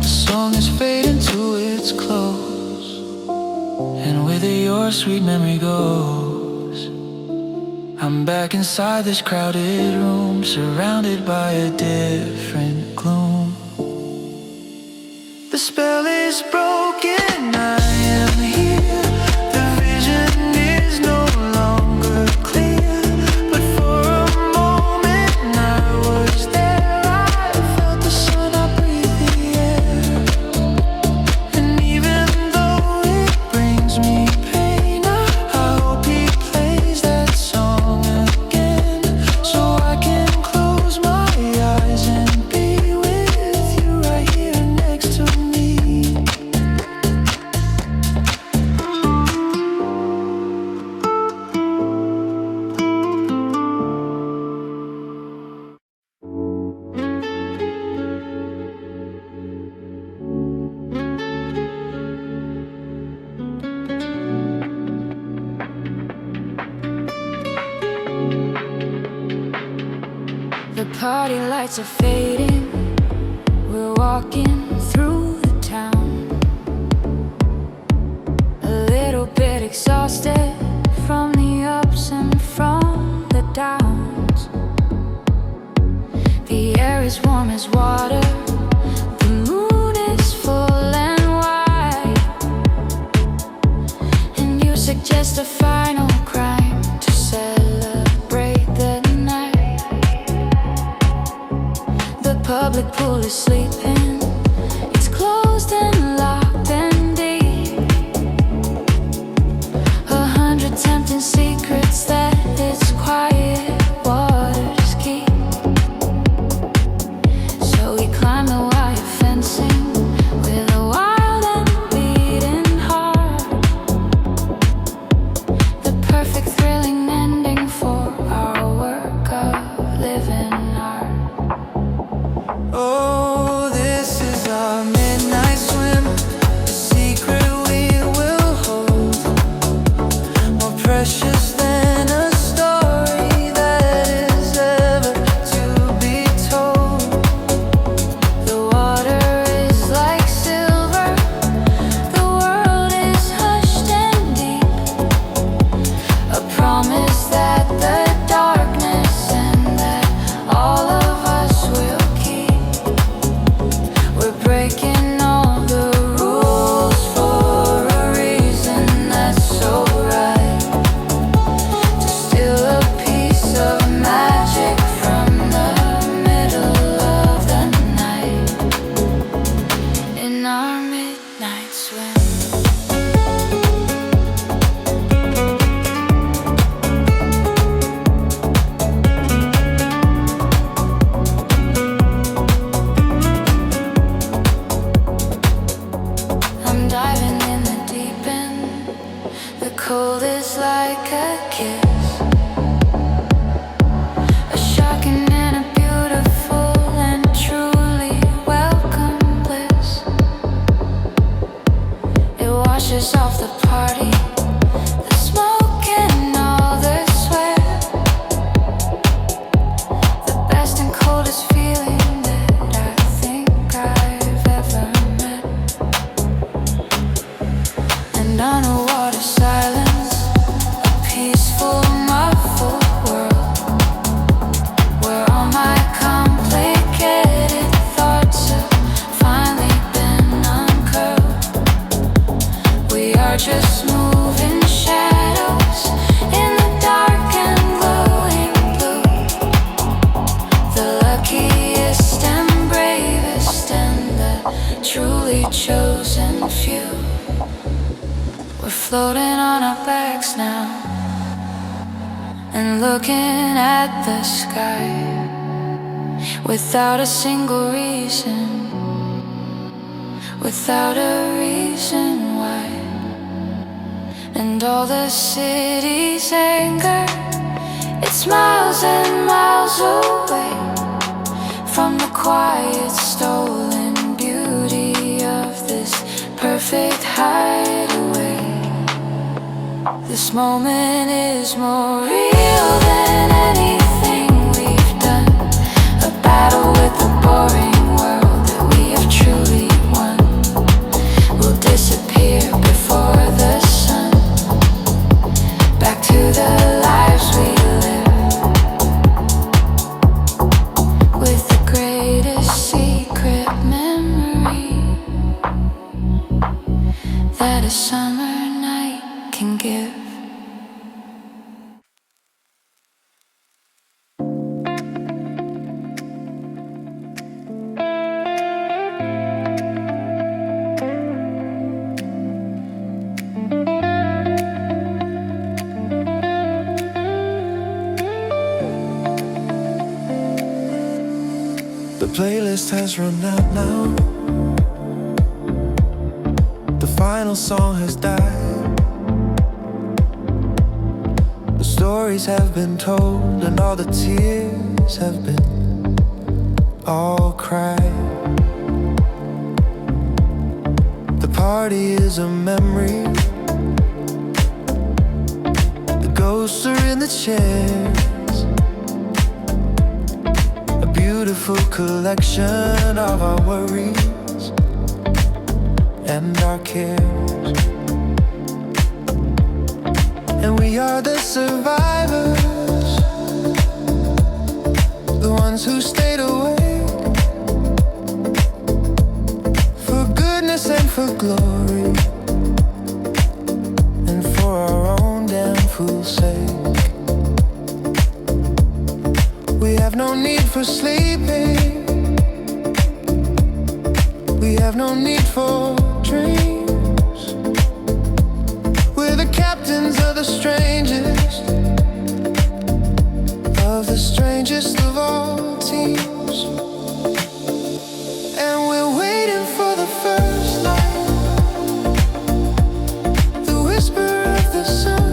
[SPEAKER 2] The song is fading to its close, and with it your sweet memory goes. I'm back inside this crowded room, surrounded by a different gloom. The spell is broken, I am here. The vision is no longer clear, but for a moment I was there. I felt the sun, I breathed the air. And even though it brings me pain, I hope he plays that song again, so I can close my eyes and be with you right here next to me.
[SPEAKER 1] The party lights are fading, we're walking through the town, a little bit exhausted from the ups and from the downs. The air is warm as water, the moon is full and wide, and you suggest a final crime to celebrate the night. The public pool is sleeping, it's closed and locked and deep. 100 tempting secrets that its quiet waters keep. So we climb the wire fencing with a wild and beating heart. The perfect thrilling ending for our work of living art.
[SPEAKER 2] Oh, this
[SPEAKER 1] floating on our backs now and looking at the sky without a single reason, without a reason why. And all the city's anger, it's miles and miles away from the quiet, stolen beauty of this perfect hideaway. This moment is more real than anything we've done. A battle with the boring world that we have truly won will disappear before the sun. Back to the lives we live, with the greatest secret memory that a summer night can give.
[SPEAKER 2] The playlist has run out now. The final song has died. The stories have been told and all the tears have been all cried. The party is a memory. The ghosts are in the chairs. Beautiful collection of our worries and our cares. And we are the survivors, the ones who stayed awake for goodness and for glory, and for our own damn fool's sake. We have no need for sleeping. We have no need for dreams. We're the captains of the strangest, of the strangest of all teams. And we're waiting for the first light, the whisper of the sun.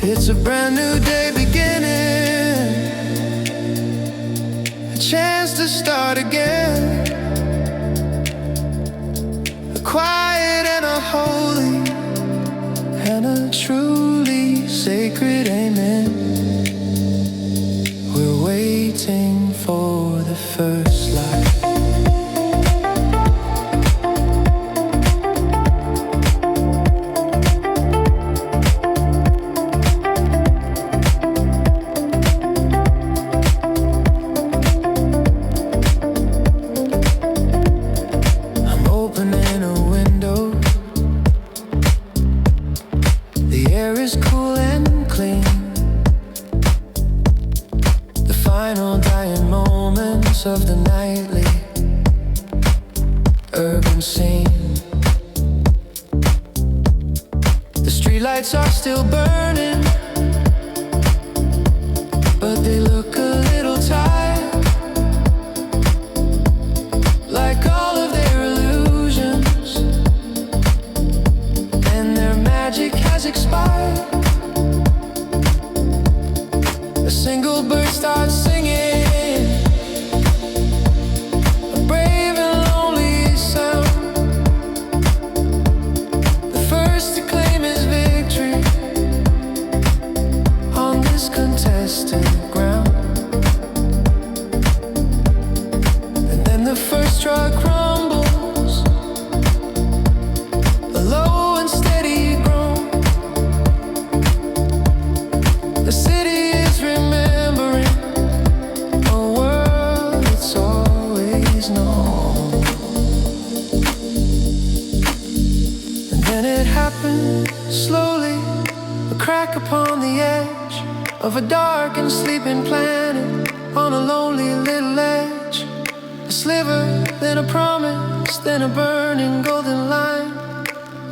[SPEAKER 2] It's a brand new day beginning, a chance to start again. A quiet and a holy and a truly sacred amen. We're waiting for the first light. Of the nightly urban scene. The streetlights are still burning, but they look a little tired, like all of their illusions, and their magic has expired. A single bird starts singing, ground. And then the first truck rumbles, low and steady. dark and sleeping planet on a lonely little edge. A sliver, then a promise, then a burning golden line.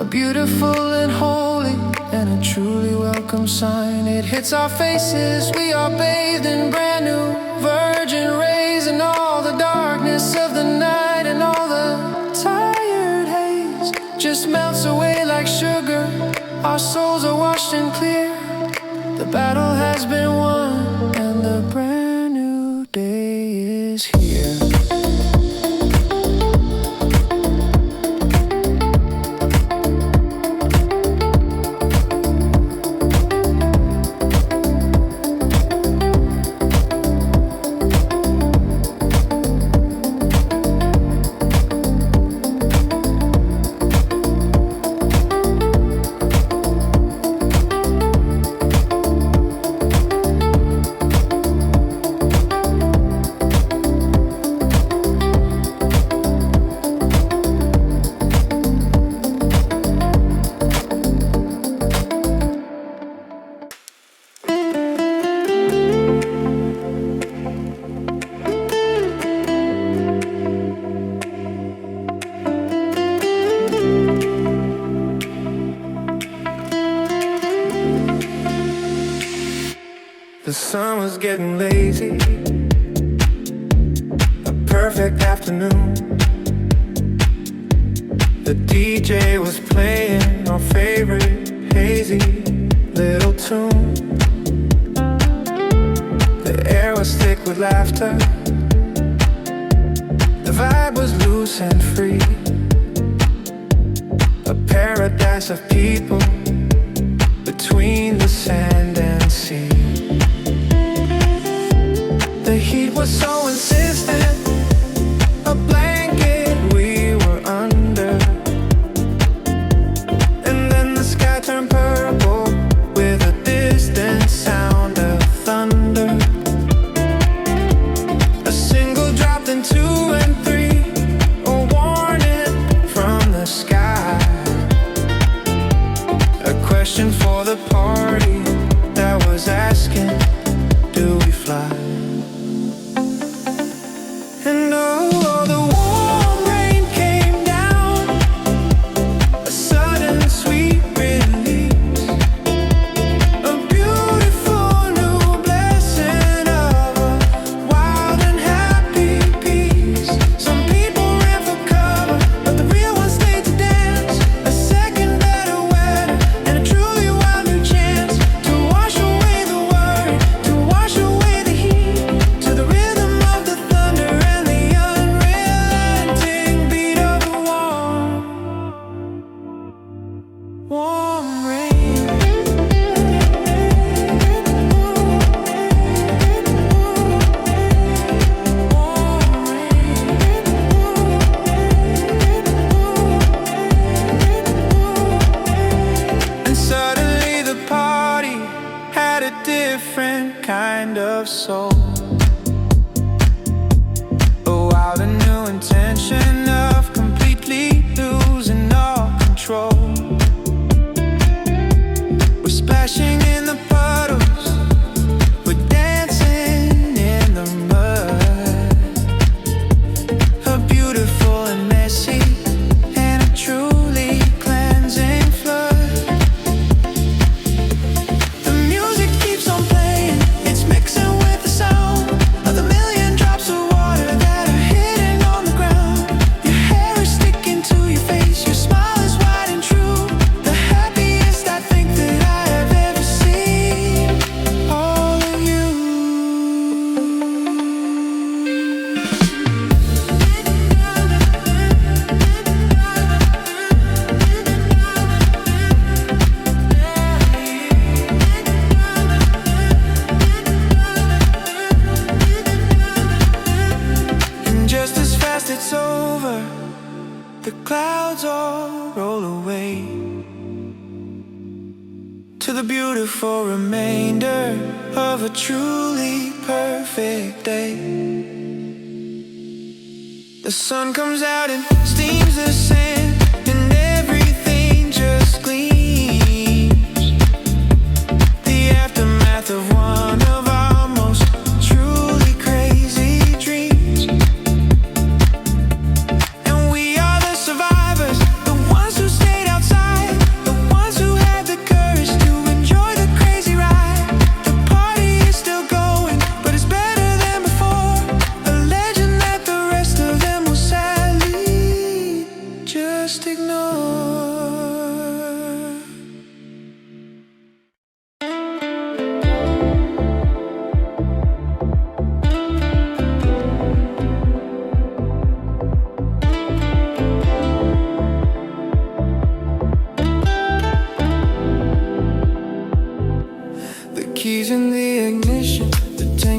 [SPEAKER 2] A beautiful and holy and a truly welcome sign. It hits our faces, we are bathed in brand new virgin rays. And all the darkness of the night and all the tired haze just melts away like sugar. Our souls are washed and clear. The battle has been won and the brand new day is here.
[SPEAKER 3] The sun was getting lazy, a perfect afternoon. The DJ was playing our favorite hazy little tune. The air was thick with laughter, the vibe was loose and free. A paradise of people between the sand and sea. The heat was so insistent, a blanket we were under. And then the sky turned purple with a distant sound of thunder. A single dropped in 2 and 3, a warning from the sky. A question for the party that was asking, do we fly? And oh, the warm rain came down, a sudden sweet release, a beautiful new blessing of a wild and happy peace. Some people ran for cover, but the real ones stayed to dance. A second better weather and a truly wild new chance to wash away the worry, to wash away the heat, to the rhythm of the thunder and the unrelenting beat of the warm rain. And suddenly the party had a different kind of soul. A wild and new intention of completely losing all control. We're splashing in the puddles, we're dancing in the mud. A beautiful and messy and a truly cleansing flood. The music keeps on playing, it's mixing with the sound of the million drops of water that are hidden on the ground. Your hair is sticking to your face, your smile is wide and true. The happiest I think that I have ever seen. All of you. And just as fast it's over, the clouds all roll away to the beautiful remainder of a truly perfect day. The sun comes out and steams the sand, and everything just gleams. The aftermath of one of our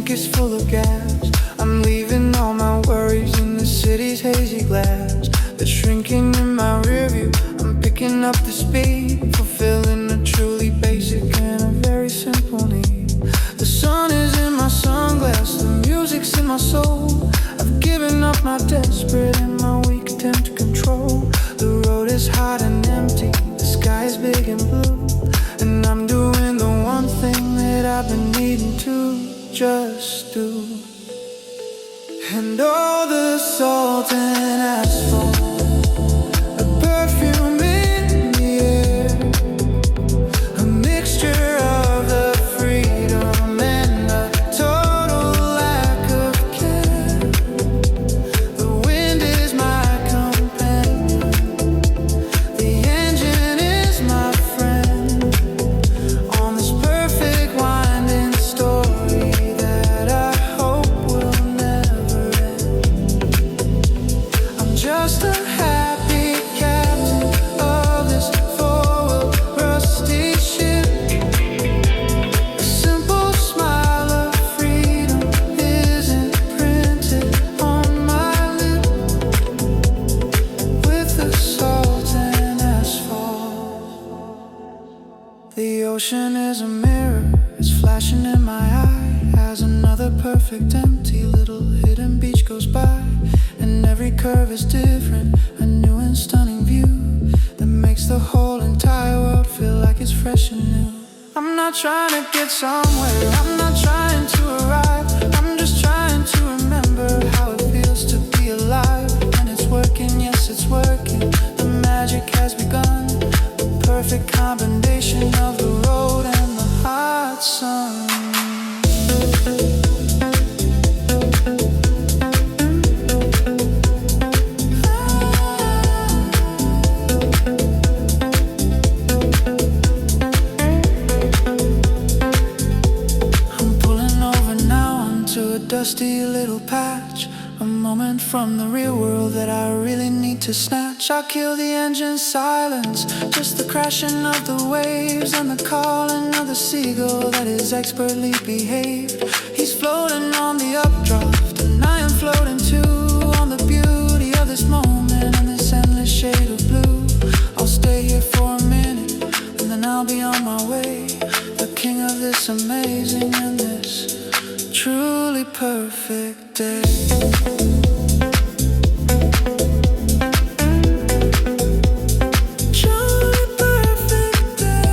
[SPEAKER 2] tank is full of gas. I'm leaving all my worries in the city's hazy glass. They're shrinking in my rear view. I'm picking up the speed, fulfilling a truly basic and a very simple need. The sun is in my sunglasses, the music's in my soul. I've given up my desperate and my weak attempt to control. The road is hot and empty, the sky is big and blue, and I'm doing the one thing that I've been needing to just do. And all the salt and asphalt, a perfume in the air, a mixture of the freedom and a total lack of care. The wind is my companion, the engine is my friend, on this perfect winding story that I hope will never end. I'm just a happy captain of this four-wheel rusty ship. A simple smile of freedom isn't printed on my lip, with the salt and asphalt. The ocean is a mirror, it's flashing in my eye as another perfect empty little hidden beach goes by. And every curve is different, a new and stunning view that makes the whole entire world feel like it's fresh and new. I'm not trying to get somewhere, I'm not trying to arrive, I'm just trying to remember how it feels to be alive. And it's working, yes it's working, the magic has begun. The perfect combination of the road and the hot sun. I'm pulling over now onto a dusty little patch, a moment from the real world that I really need to snatch. I'll kill the engine's silence, just the crashing of the waves and the calling of the seagull that is expertly behaved. He's floating on the updraft and I am floating too, on the beauty of this moment and this endless shade of blue. I'll stay here for a minute and then I'll be on my way, the king of this amazing and this truly perfect day. Truly perfect day.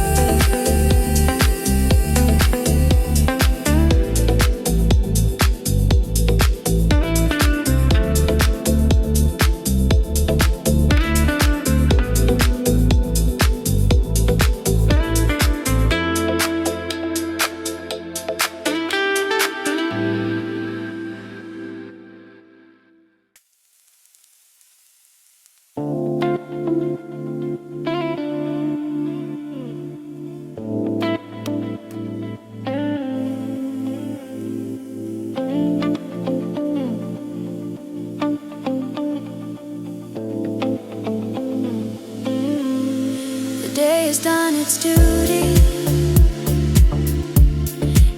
[SPEAKER 2] The day has done its duty,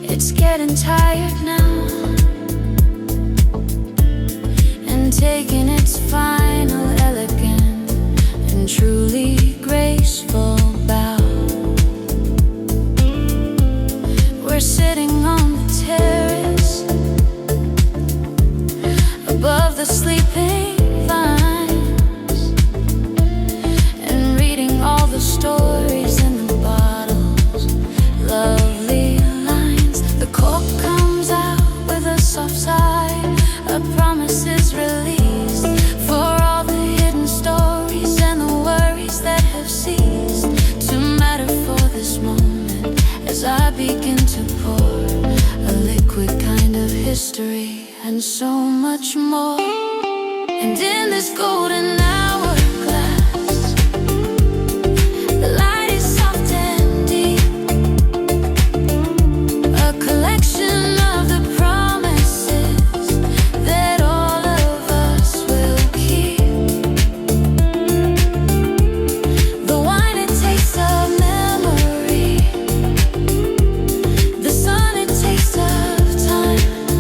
[SPEAKER 2] it's getting tired now, and taking its final elegant and truly graceful bow. We're sitting on the terrace above the sleeping vines and reading all the stories in the bottles. Lovely lines, the cork comes out with a soft sigh. A promise is released for all the hidden stories and the worries that have ceased to matter for this moment, as I begin to pour a liquid kind of history and so much more. And in this golden hourglass, the light is soft and deep, a collection of the promises that all of us will keep. The wine, it tastes of memory, the sun, it tastes of time.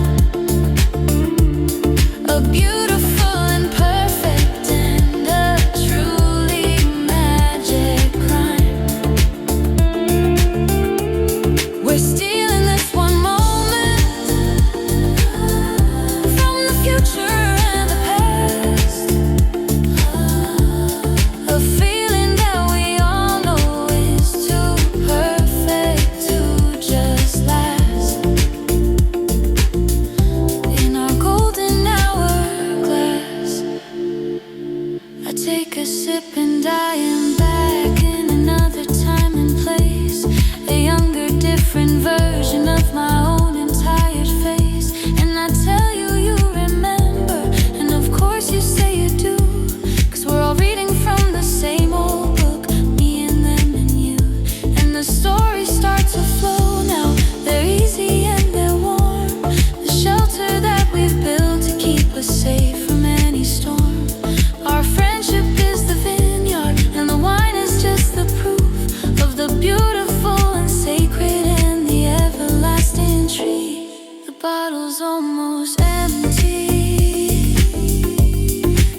[SPEAKER 1] bottle's almost empty.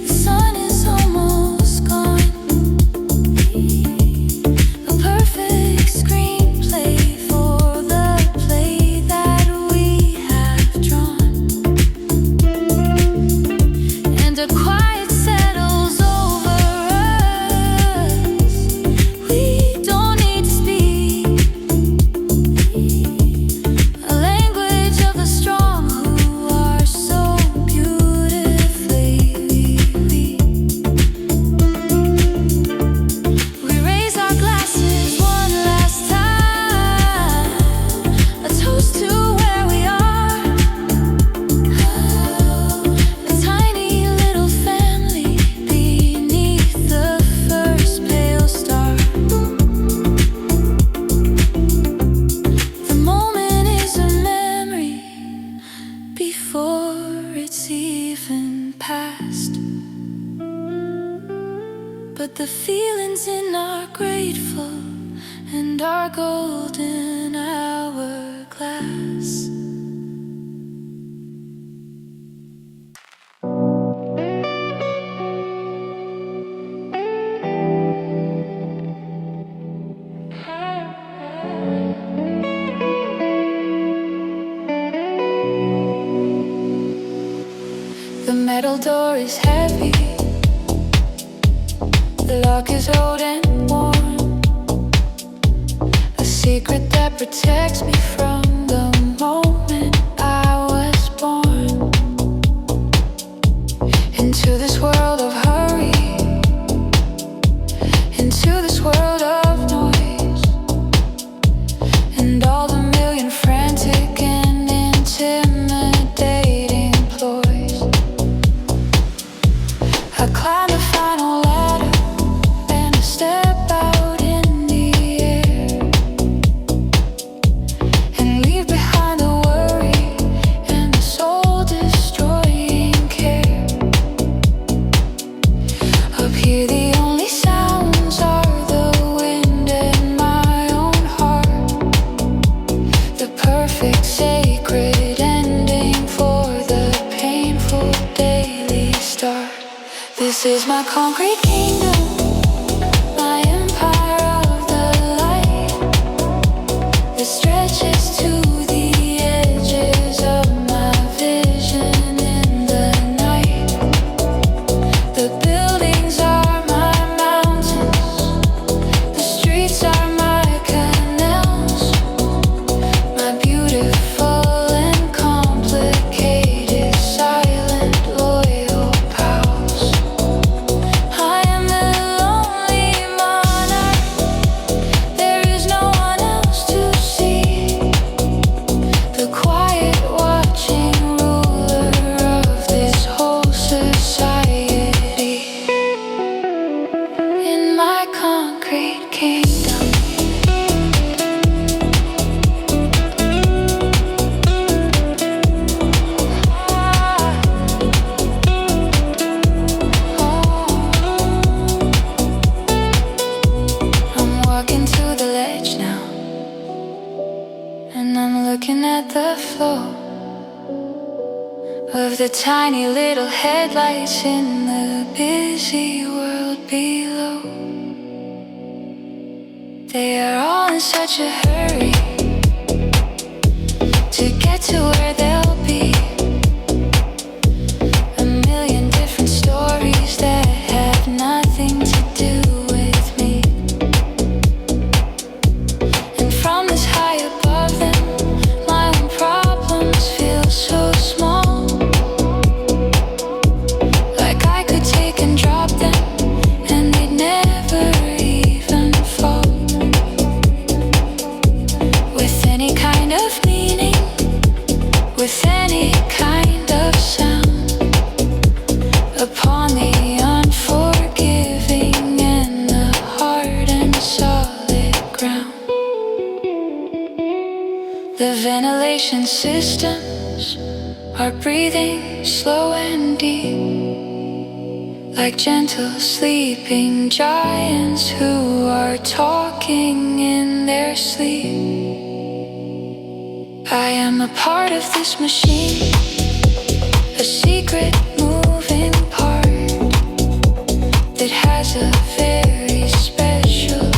[SPEAKER 1] The sun is almost gone. A perfect screenplay for the play that we have drawn. And a quiet settles over us. We don't need to speak. A language of the strong who are so beautifully weak. We raise our glasses one last time, a toast to where we are. A tiny little family beneath the first pale star. The moment is a memory before it's even past. But the feelings in our grateful and our golden hourglass. The metal door is heavy. The lock is old and worn. A secret that protects me from the moment I was born. Into this world of hurry, into this world of noise, and all the million frantic and intimidating ploys. I climb the final ladder and I step out in the air and leave behind the worry and the soul-destroying care. Up here the only sounds are the wind and my own heart. The perfect sacred ending for the painful daily start. This is my concrete kingdom, my empire of the light that stretches to the edges of my vision in the night. The buildings are my mountains, the streets are my canals, my beautiful and complicated silent loyal pals. I am the lonely monarch. There is no one else to see. The quiet watching ruler of this whole society. In my concrete kingdom. I'm walking to the ledge now, and I'm looking at the floor of the tiny little headlights in the busy world below. They are all in such a hurry to get to where they'll be. A million different stories that have nothing to do with me. And from this high above them, my own problems feel so small. Like I could take and drop them, and they'd never even fall. With any kind of meaning, with any kind of sound, upon the unforgiving and the hard and solid ground. The ventilation systems are breathing slow and deep, like gentle sleeping giants who are talking in their sleep. I am a part of this machine, a secret moving part that has a very special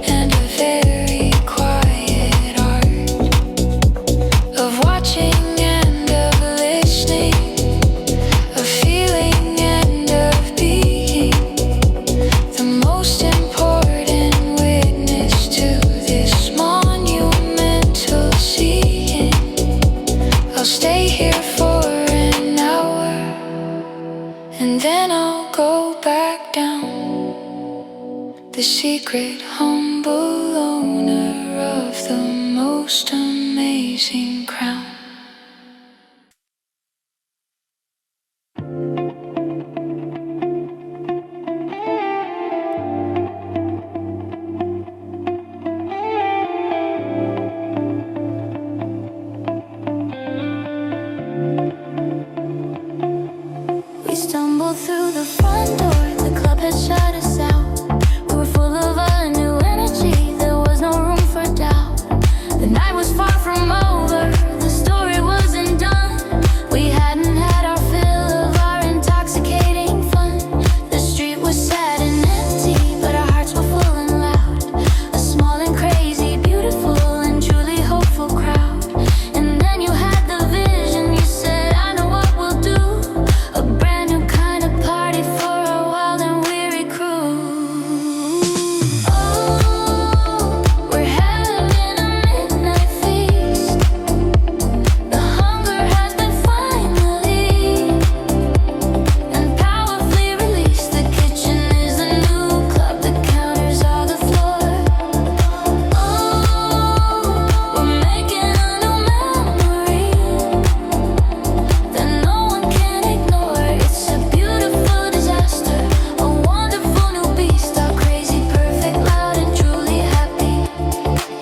[SPEAKER 1] and a very quiet art of watching and of listening, of feeling and of being the most important witness to this monumental seeing. I'll stay here for an hour and then I'll go back down. The secret humble owner of the most amazing crown. We stumbled through the front door, the club had shut us out. We were full of a new energy, there was no room for doubt. The night was far from over, the story wasn't done. We hadn't had our fill of our intoxicating fun. The street was sad and empty, but our hearts were full and loud. A small and crazy, beautiful and truly hopeful crowd. And then you had the vision, you said, I know what we'll do. A brand new kind of party for a wild and weary crew. Oh, we're having a midnight feast. The hunger has been finally and powerfully released. The kitchen is the new club, the counters are the floor. Oh, we're making a new memory that no one can ignore. It's a beautiful disaster, a wonderful new beast. All crazy, perfect, loud and truly happy.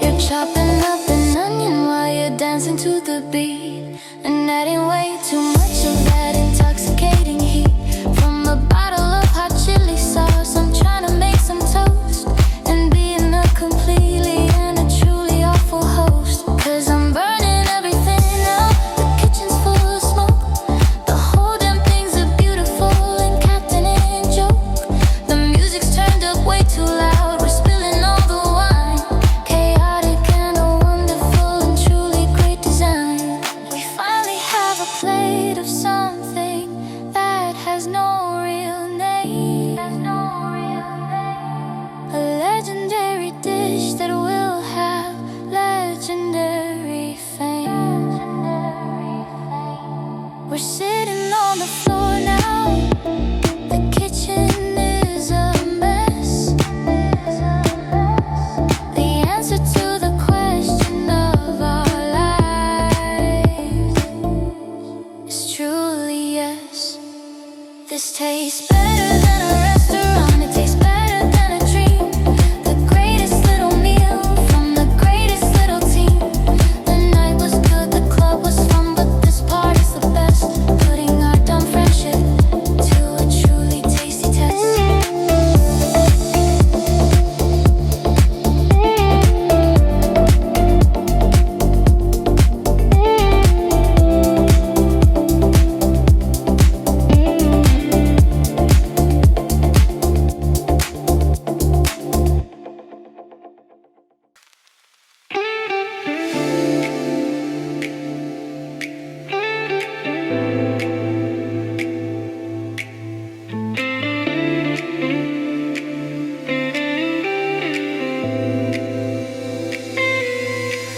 [SPEAKER 1] You're chopping up an onion while you're dancing to the beat and adding way too much of that intoxicating heat. From a bottle of hot chili sauce, I'm trying to make some toast and being a completely and a truly awful host. 'Cause I'm burning everything up, the kitchen's full of smoke. The whole damn thing's a beautiful and captaining joke. The music's turned up way too loud, we're spilling all the wine. Chaotic and a wonderful and truly great design. We finally have a plate of something that has no real name. A legendary dish that will have legendary fame. We're sitting on the floor now. The kitchen is a mess. The answer to the question of our lives is truly yes. This tastes better than a restaurant, it tastes better than a dream. The greatest little meal from the greatest little team. The night was good, the club was fun, but this part is the best. Putting our dumb friendship to a truly tasty test.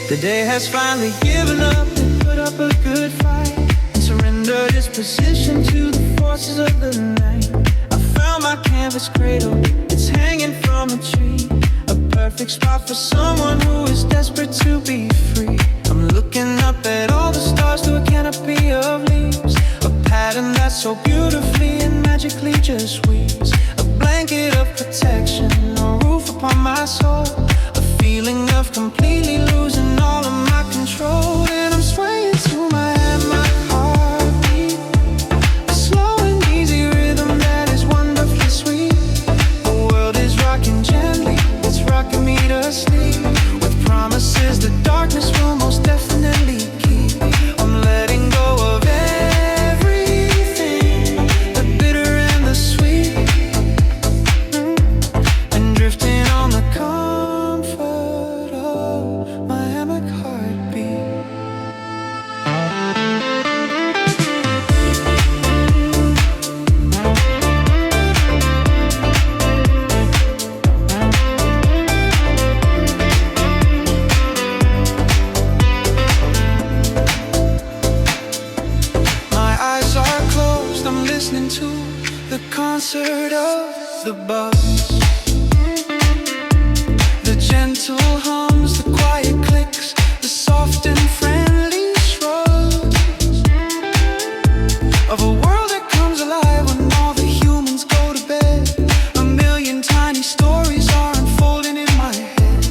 [SPEAKER 2] The day has finally given up and put up a good fight and surrendered its position to the forces of the night. I found my canvas cradle, it's hanging from a tree, a perfect spot for someone who is desperate to be free. I'm looking up at all the stars through a canopy of leaves, a pattern that so beautifully and magically just weaves a blanket of protection, a roof upon my soul, a feeling of completely losing all of my control. And I'm swaying to my head, my heartbeat, a slow and easy rhythm that is wonderfully sweet. The world is rocking gently, it's rocking me to sleep, with promises the darkness will most definitely
[SPEAKER 3] listening to the concert of the bus. The gentle hums, the quiet clicks, the soft and friendly shrugs of a world that comes alive when all the humans go to bed. A million tiny stories are unfolding in my head,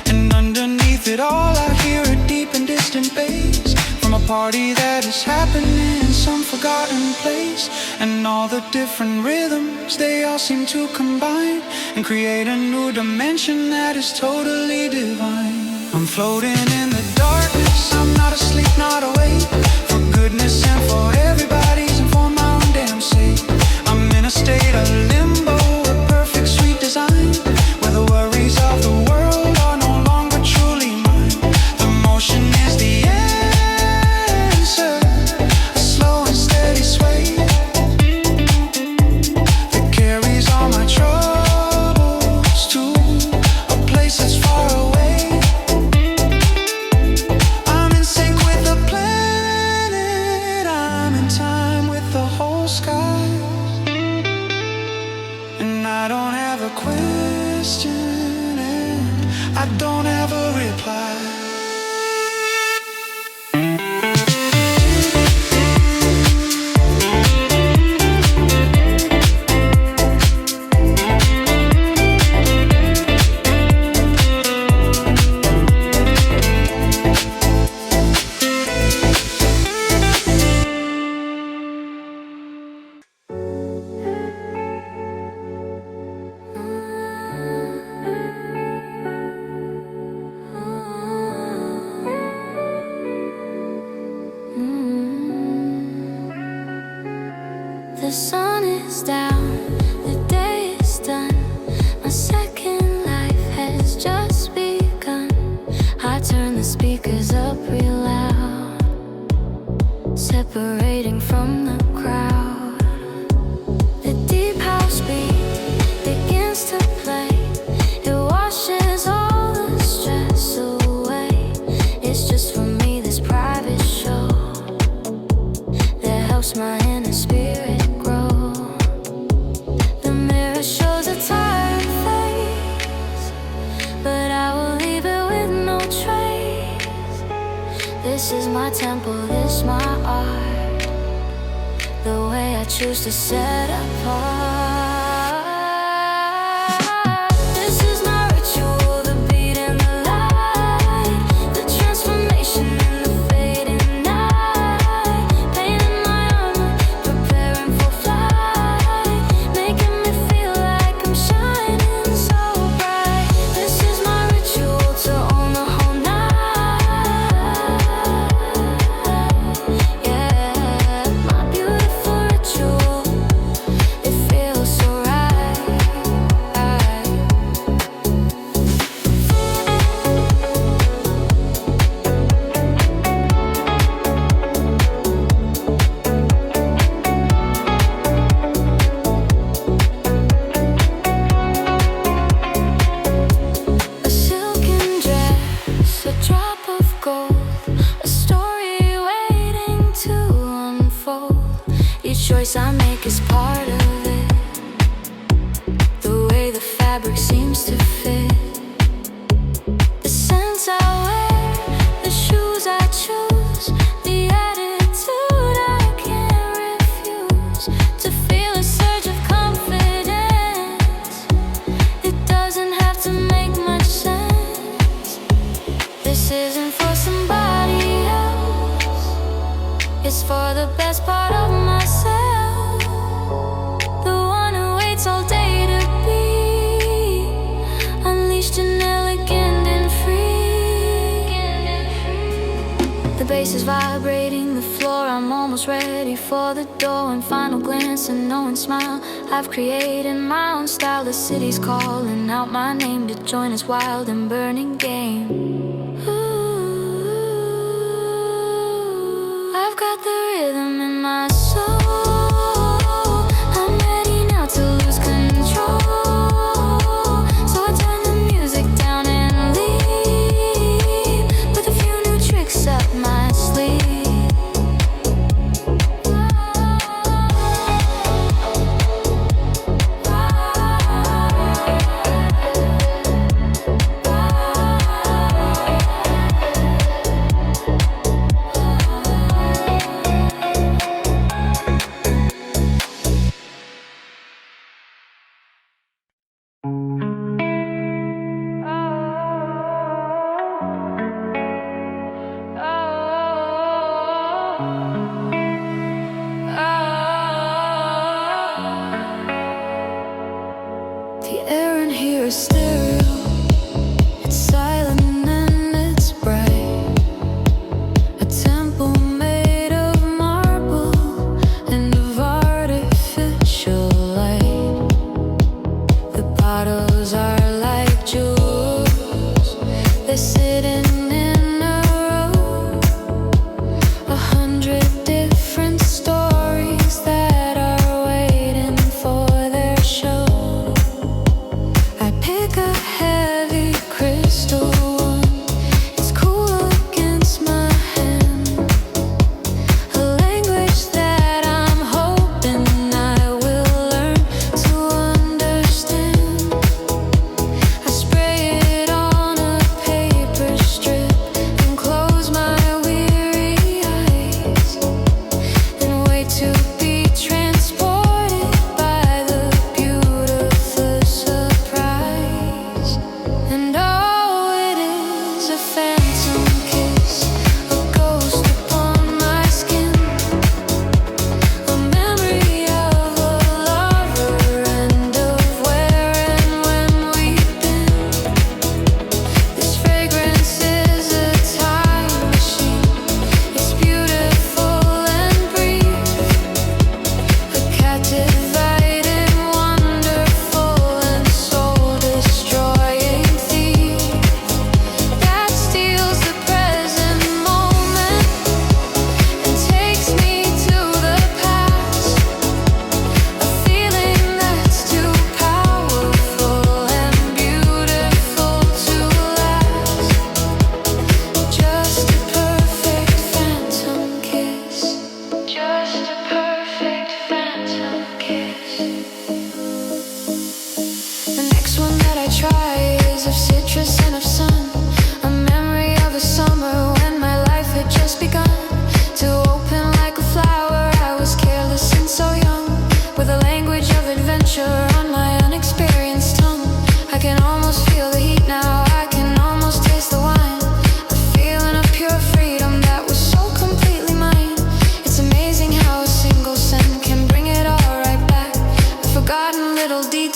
[SPEAKER 3] and underneath it all I hear a deep and distant bass from a party that is happening in some forgotten place. And all the different rhythms, they all seem to combine and create a new dimension that is totally divine. I'm floating in the darkness, I'm not asleep, not awake. For goodness and for everybody's and for my own damn sake. I'm in a state of limbo, a perfect sweet design, where the worries of the world are no longer truly mine. The motion is the answer, a slow and steady sway that carries all my troubles to a place that's far away. I'm in sync with the planet, I'm in time with the whole sky, and I don't have a question and I don't have a reply.
[SPEAKER 1] The sun is down, the day is done. My second life has just begun. I turn the speakers up real loud, separating from the crowd. The deep house beat begins to play. It washes all the stress away. It's just for me, this private show that helps my inner spirit. Shows a tired face, but I will leave it with no trace. This is my temple, this my art, the way I choose to set apart. This is my ritual, the beat and the light, the transformation in the fading night. Painting my armor, preparing for flight, making me feel like I'm shining so bright. This is my ritual to own the whole night. Yeah, my beautiful ritual, it feels so right. A silken dress, a drop of gold, a story waiting to unfold. Each choice I make is part of it, the way the fabric seems to fit. The scents I wear, the shoes I choose, the attitude I can't refuse. To feel a surge of confidence, it doesn't have to make much sense. This isn't for somebody else, it's for the best part of myself, the one who waits all day to be unleashed and elegant and free. The bass is vibrating the floor, I'm almost ready for the door. And final glance and knowing smile, I've created my own style. The city's calling out my name to join this wild and burning game. Ooh, I've got the rhythm in my soul. I'm ready now to lose control, so I turn the music down and leave with a few new tricks up my sleeve.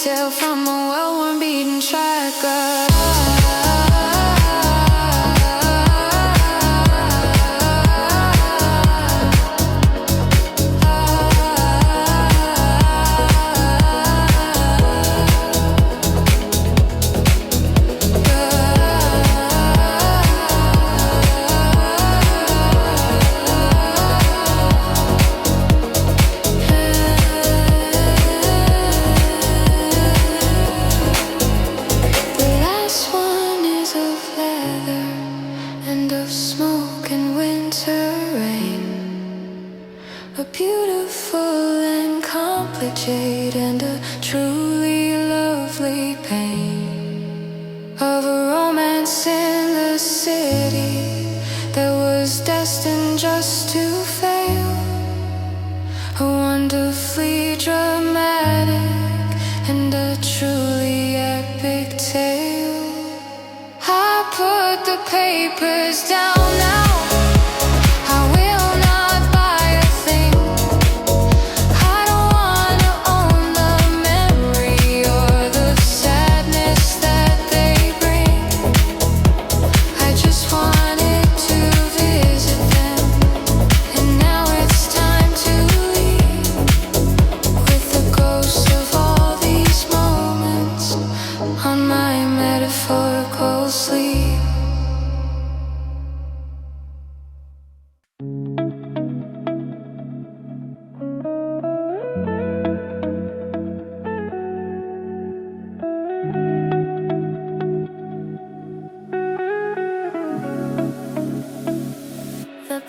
[SPEAKER 1] detail from a well-worn beaten track. And a truly lovely pain of a romance in the city that was destined just to fail. A wonderfully dramatic and a truly epic tale. I put the papers down now.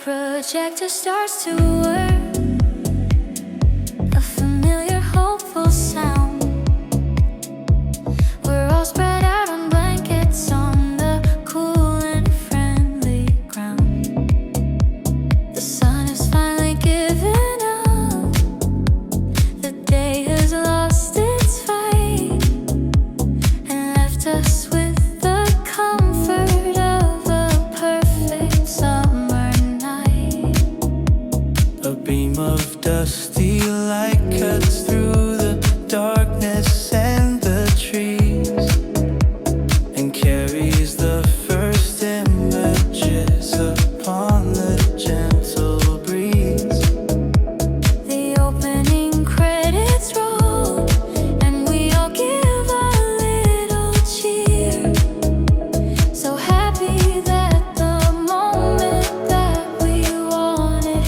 [SPEAKER 1] Projector starts to work, a familiar, hopeful sound. We're all spread out on blankets on the cool and friendly ground. The sun has finally given up. The day has lost its fight and left us with the comfort of a perfect summer.
[SPEAKER 2] A beam of dusty light cuts through the darkness and the trees and carries the first images upon the gentle breeze.
[SPEAKER 1] The opening credits roll and we all give a little cheer. So happy that the moment that we wanted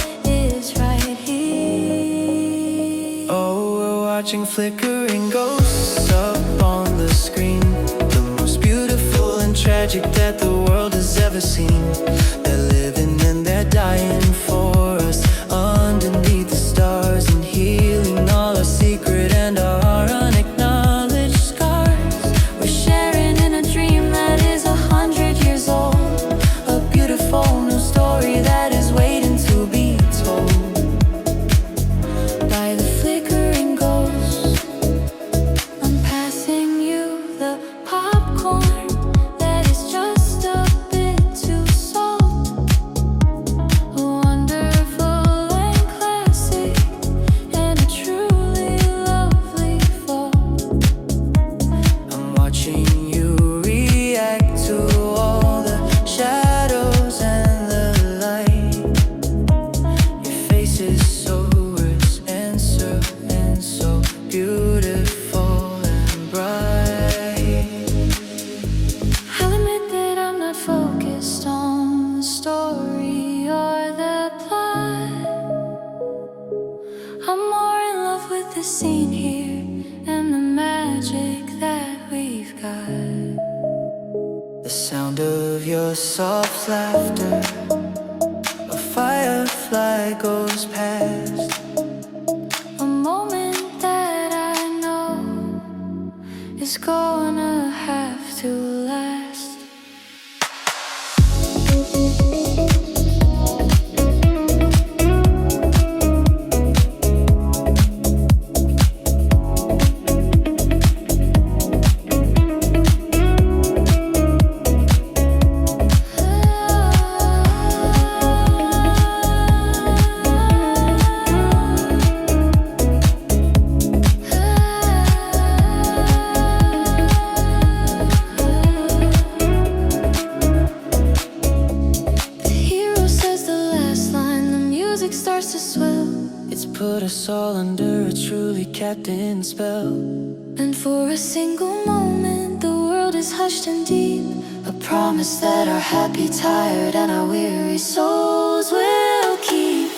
[SPEAKER 1] right here.
[SPEAKER 2] Oh, we're watching flickering ghosts up on the screen, the most beautiful and tragic that the world has ever seen. They're living and they're dying for us underneath the stars and healing all our secret and our unacknowledged scars.
[SPEAKER 1] We're sharing in a dream that is 100 years old, a beautiful new story that is waiting to be told. By the flickering ghosts, I'm passing you the popcorn that is just a bit too salt. A wonderful and classic and a truly lovely fall.
[SPEAKER 2] I'm watching you react to all the shadows and the light. Your face is so rich and so beautiful and bright.
[SPEAKER 1] I'll admit that I'm not focused on the story or the plot. I'm more in love with the scene here and the magic that we've got.
[SPEAKER 2] The sound of your soft laughter, a firefly goes past.
[SPEAKER 1] A moment that I know is gonna have to last.
[SPEAKER 2] It's put us all under a truly captain spell.
[SPEAKER 1] And for a single moment the world is hushed and deep, a promise that our happy, tired, and our weary souls will keep.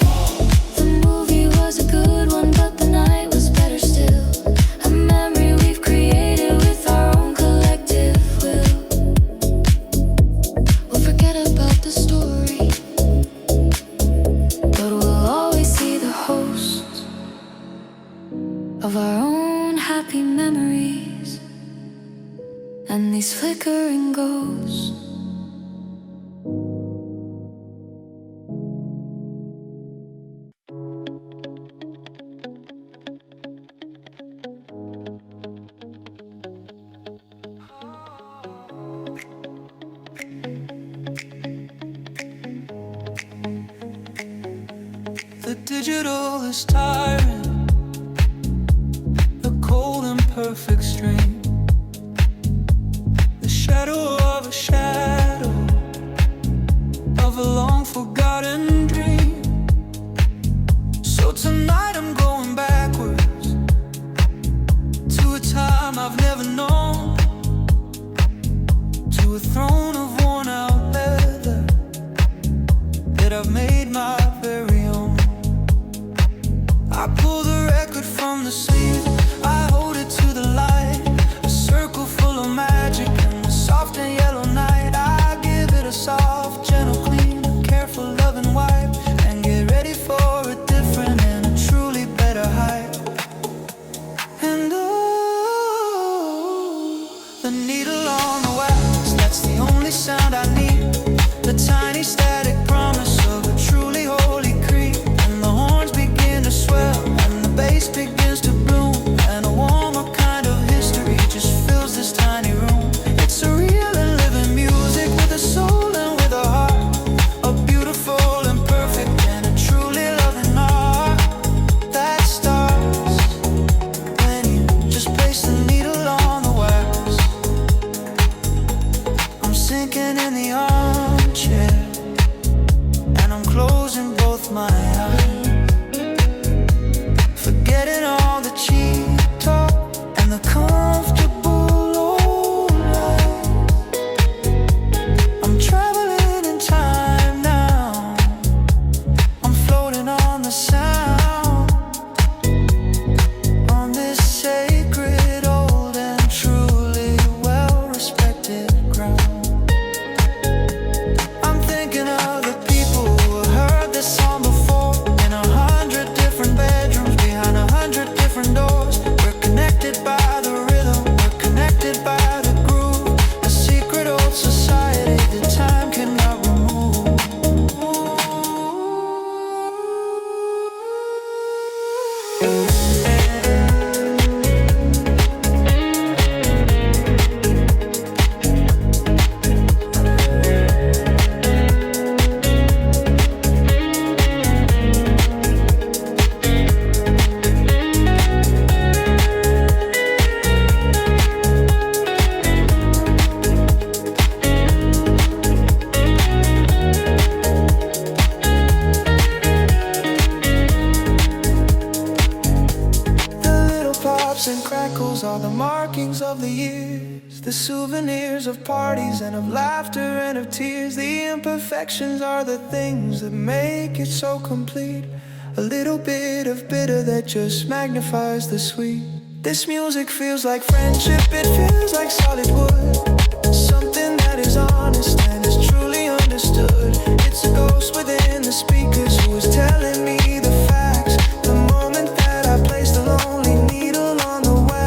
[SPEAKER 1] The movie was a good one, but the night was better still. A memory we've created with our own collective will. We'll forget about the story, but we'll always see the host of our own happy memories and these flickering ghosts.
[SPEAKER 2] The digital is tiring, the cold and perfect stream, the shadow of a shadow of a long forgotten dream. So tonight I'm going backwards to a time I've never known, to a throne of worn out leather that I've made my very own. I pull the record from the sleeve, I hold it to the light, a circle full of magic in the soft and yellow night. I give it a soft, gentle clean, a careful loving wipe, and get ready for a different and a truly better height. And oh, the needle on the wax, that's the only sound I need, the tiny static promise of a truly holy creep. And the horns begin to swell and the bass begins to bloom, and a warmer kind of history just fills this tiny room. It's a real and living music with a soul and with a heart, a beautiful and perfect and a truly loving art that starts when you just place the needle on the wax. I'm sinking in the armchair and I'm closing both my eyes, forgetting all the cheap talk and the comfortable old life. I'm traveling in time now, I'm floating on the sound, on this sacred, old and truly well-respected ground. I'm thinking of the people who heard this song before, in 100 different bedrooms, behind 100 different doors. We're connected by the rhythm, we're connected by the groove, a secret old society that time cannot remove. The little pops and crackles are the markings of the years, the souvenirs of parties and of laughter and of tears. The imperfections are the things that make it so complete, a little bit of bitter that just magnifies the sweet. This music feels like friendship, it feels like solid wood, something that is honest and is truly understood. It's a ghost within the speakers who is telling me the facts, the moment that I placed the lonely needle on the wax.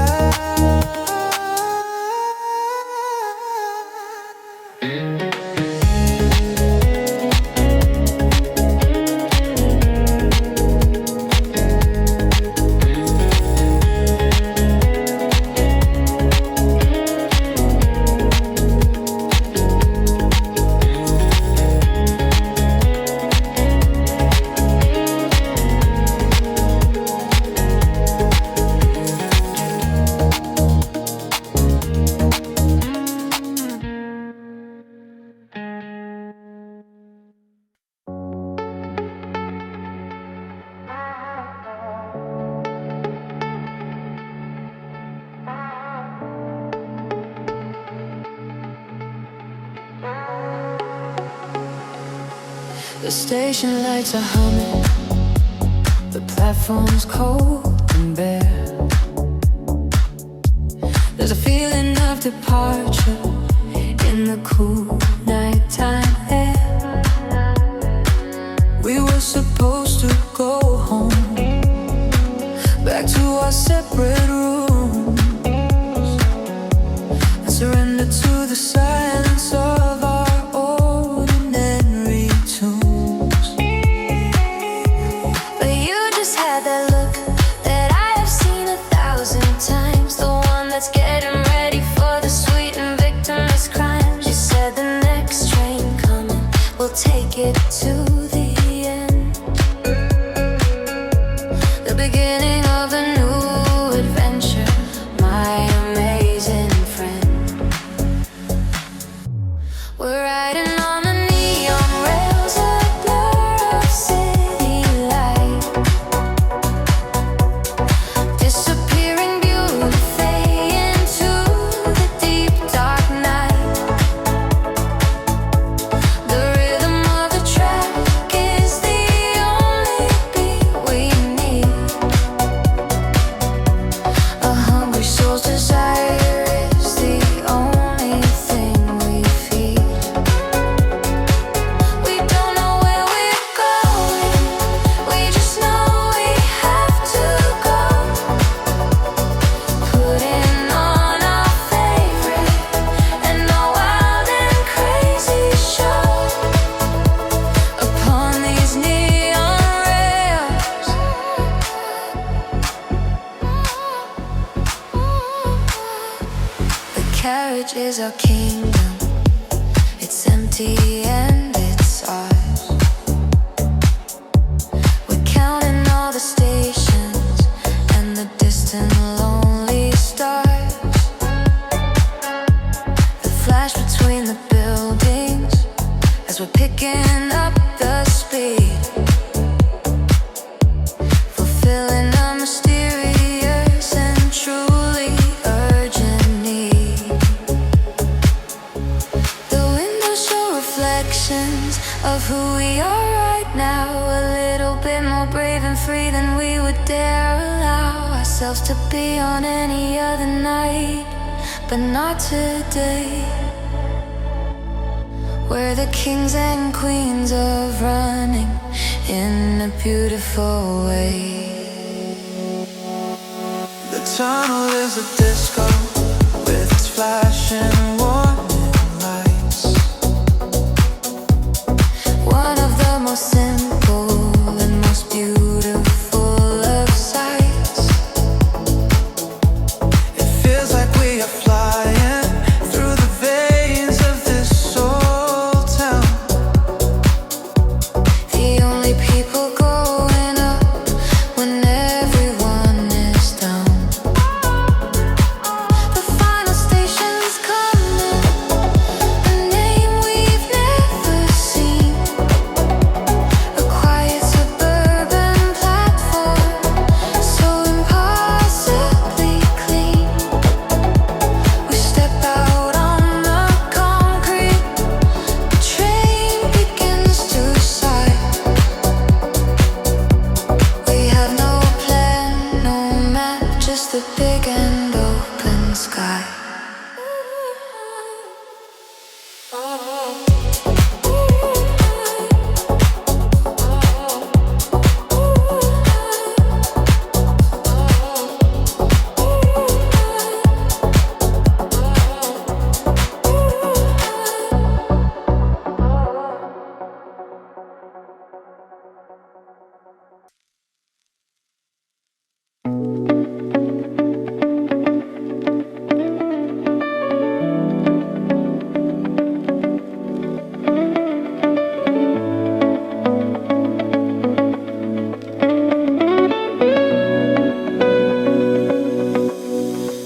[SPEAKER 1] The station lights are humming, the platform's cold and bare. There's a feeling of departure in the cool nighttime air. We were supposed to go home, back to our separate rooms, and surrender to the silence of our ordinary tunes. But you just had that look that I have seen 1,000 times, the one that's getting ready for the sweet and victimless crimes. You said the next train coming will take it to the end, the beginning of a new adventure, my amazing friend. We're riding on the neon rails, a blur of city light, disappearing beautifully into the deep dark night. The rhythm of the track is the only beat we need. A hungry soul's desire is the only thing we feed. We don't know where we're going, we just know we have to go. Putting on our favorite and a wild and crazy show upon these neon rails. The carriage is our kingdom, it's empty and it's ours. We're counting all the stations and the distant lonely stars. The flash between the buildings as we're picking up the speed, fulfilling a mysterious and truly urgent need. The windows show reflections of who we are right now, a little bit more brave and free than we would dare allow ourselves to be on any other night, but not today. We're the kings and queens of running in a beautiful way.
[SPEAKER 2] The tunnel is a disco with its flashing warning lights.
[SPEAKER 1] One of the most simple and most beautiful of sights.
[SPEAKER 2] It feels like we are flying through the veins of this old town.
[SPEAKER 1] The only people going up when everyone is down. The final station's coming, a name we've never seen. A quiet suburban platform, so impossibly clean. We step out on the concrete, the train begins to sigh. We have no plan, no map, just the big and open sky.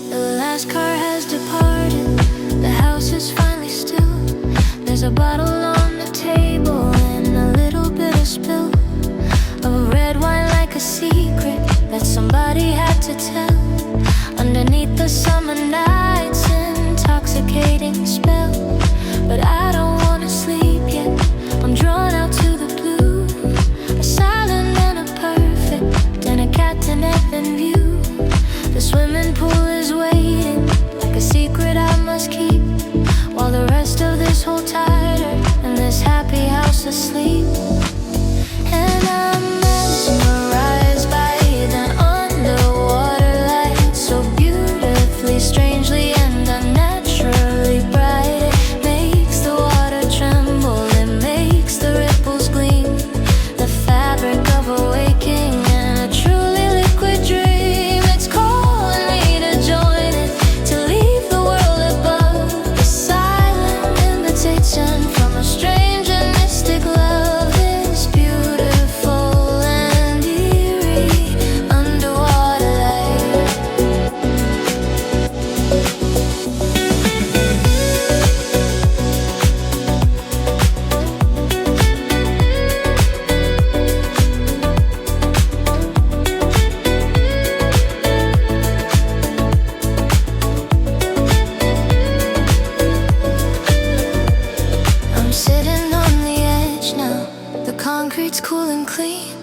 [SPEAKER 1] The last car has departed, the house is finally still. There's a bottle on the table and a little bit of spill of red wine, like a secret that somebody had to tell. Underneath the summer night's intoxicating spell, but I don't wanna sleep yet. I'm drawn out to the blue. in view. The swimming pool is waiting, like a secret I must keep, while the rest of this hold tighter in this happy house asleep. And I'm mesmerized by the underwater light, so beautifully, strangely, and unnaturally bright. It makes the water tremble, it makes the ripples gleam, the fabric of a waking and a truly liquid dream. It's calling me to join it, to leave the world above, a silent invitation from a strange and mystic love. This beautiful and eerie underwater light. I'm sitting on the edge now, the concrete's cool and clean,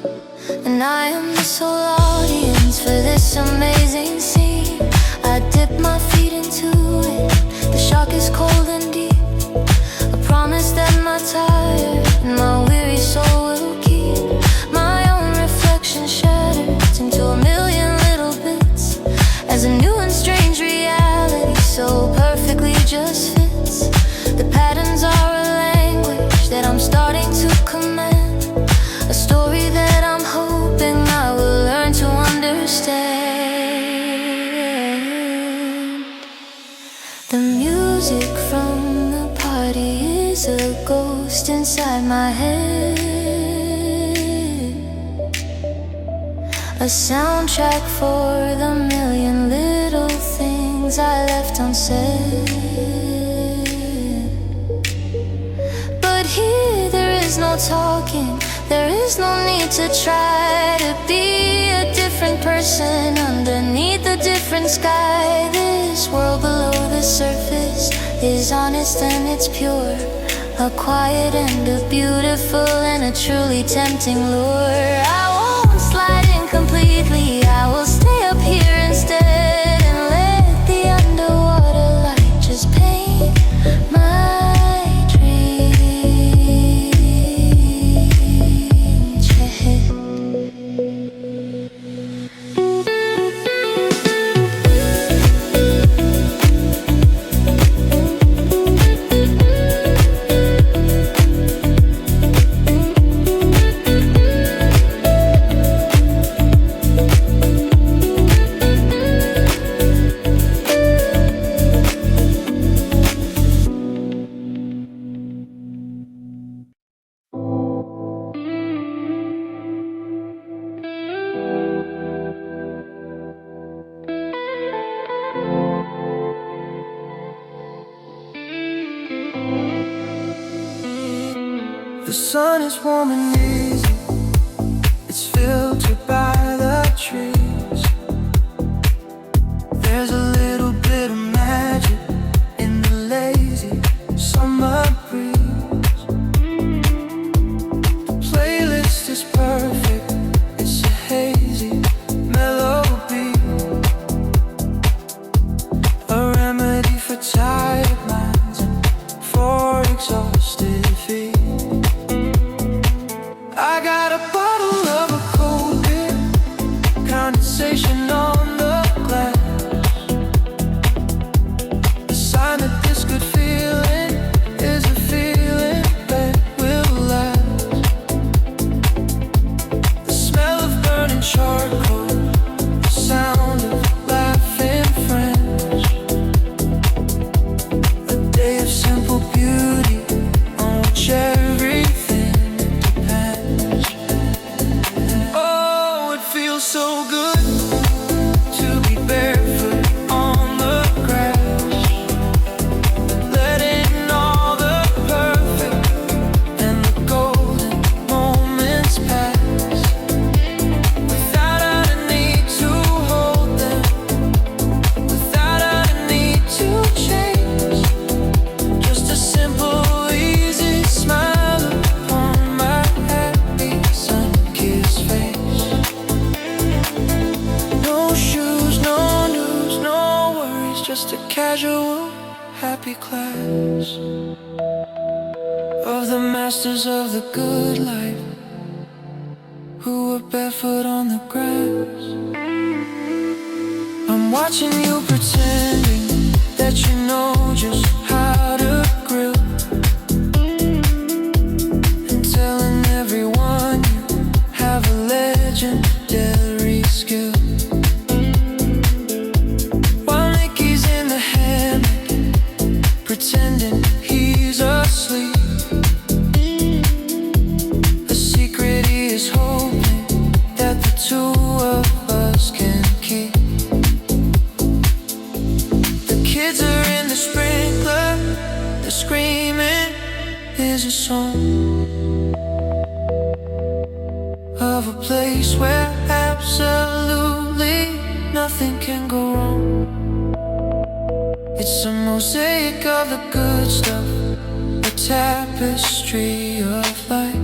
[SPEAKER 1] and I am the sole audience for this amazing scene. I dip my feet into it, the shock is cold and deep, a promise that my tired and my weary soul will keep. My own reflection shatters into a million little bits, as a new and strange reality so perfectly just fits. The patterns are a language that I'm starting to command, a story that I'm hoping I will learn to understand. The music from the party is a ghost inside my head, a soundtrack for the million little things I left unsaid. But here there is no talking, there is no need to try to be a different person underneath a different sky. This world below the surface is honest and it's pure, a quiet and a beautiful and a truly tempting lure. I won't slide in completely, I will stay up here instead and let the underwater light just paint my dreams.
[SPEAKER 2] The sun is warm and easy, it's filtered by the trees. There's a little bit of magic in the lazy summer breeze. The playlist is perfect, it's a hazy melody, a remedy for tired minds and for exhausted feet. I got a bottle of a cold beer, condensation on the glass, a sign that this good feeling is a feeling that will last. The smell of burning charcoal, the sound of laughing friends, a day of simple beauty on which everything depends. Oh, it feels so good to be barefoot on the grass, letting all the perfect and the golden moments pass, without a need to hold them, without a need to change, just a simple, easy smile upon my happy sun-kissed face. casual, happy class of the masters of the good life, who were barefoot on the grass. I'm watching you pretending that you know just how to grill, and telling everyone you have a legendary skill. While Nicky's in the hammock, pretending he's asleep, a secret he is hoping that the two of us can keep. The kids are in the sprinkler, they're screaming, here's a song of a place where absolutely nothing can go wrong. It's a mosaic of the good stuff, a tapestry of light,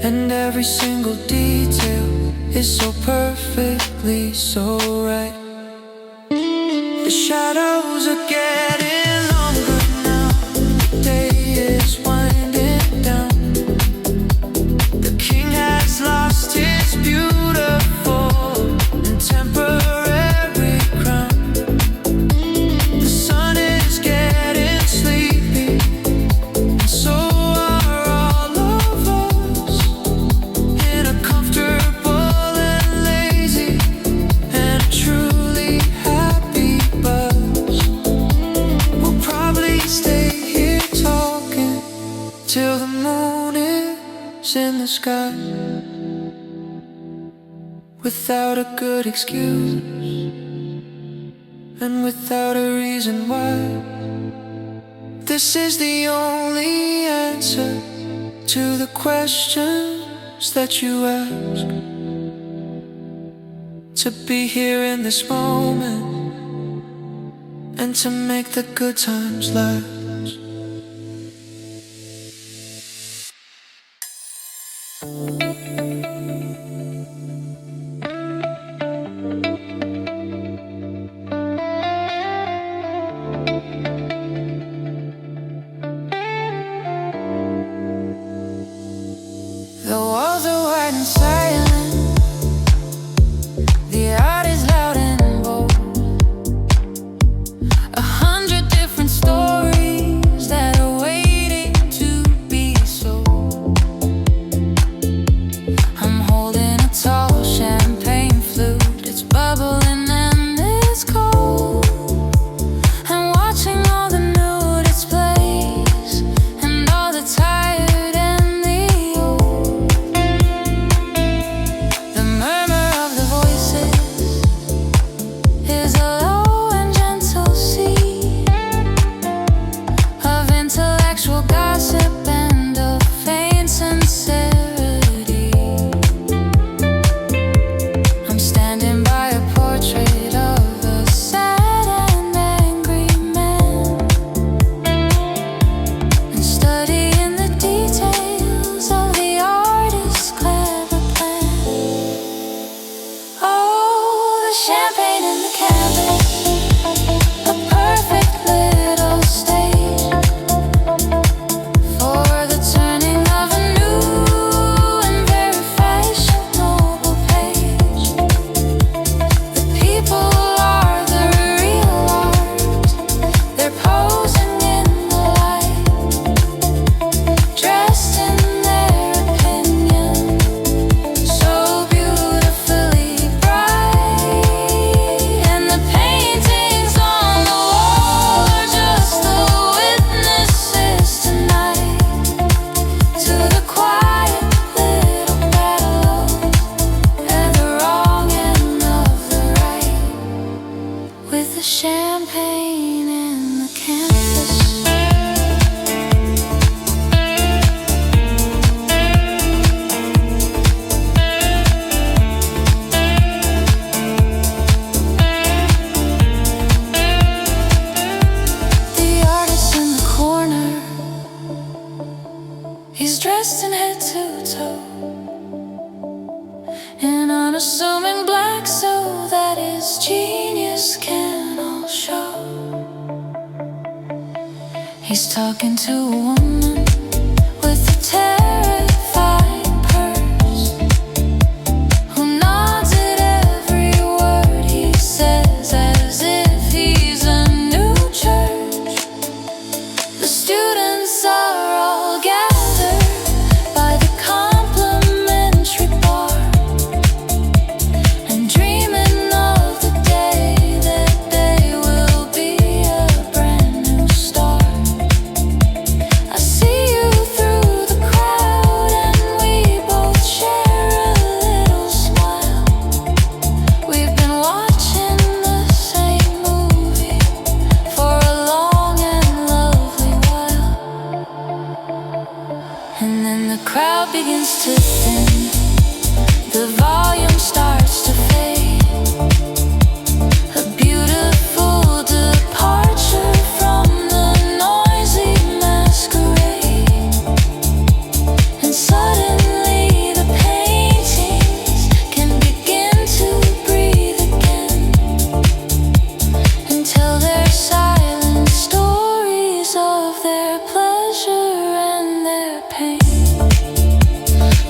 [SPEAKER 2] and every single detail is so perfectly so right. The shadows are getting longer now, the day is winding down. The king has lost his beautiful and temporary crown. The sun is getting sleepy, and so are all of us, in a comfortable and lazy and truly happy buzz. We'll probably stay here talking till the moon is in the sky, without a good excuse and without a reason why. This is the only answer to the questions that you ask. To be here in this moment and to make the good times last. The walls are white and silent, the art is loud and bold. 100 different stories that are waiting to be sold. I'm holding a tall champagne flute, it's bubbling and it's cold. I'm watching all the new displays and all the tired and the old. The murmur of the voices is a low and gentle sea of intellectual gossip and of faint sincerity. I'm standing by a portrait of a sad and angry man, and studying the details of the artist's clever plan. Oh, the champagne and the canvas, a perfect little stage for the turning of a new and very fashionable page. The people are the real art, they're posing in the light, dressed in their opinion, so beautifully bright. And the paintings on the wall are just the witnesses tonight to the quiet little battle and the wrong and of the right, with the champagne and the canvas. The artist in the corner, he's dressed in head to toe in unassuming black suit
[SPEAKER 1] that his genius can all show. He's talking to a woman with a terrified purse, who nods at every word he says as if he's a new church. The students are all gathered by the complimentary bar and dreaming of the day that they will be a brand new start. I see you through the crowd and we both share a little smile. We've been watching the same movie for a long and lovely while. And then the crowd begins to thin, the volume starts to fade. A beautiful departure from the noisy masquerade. And suddenly the paintings can begin to breathe again and tell their silent stories of their pleasure and their pain.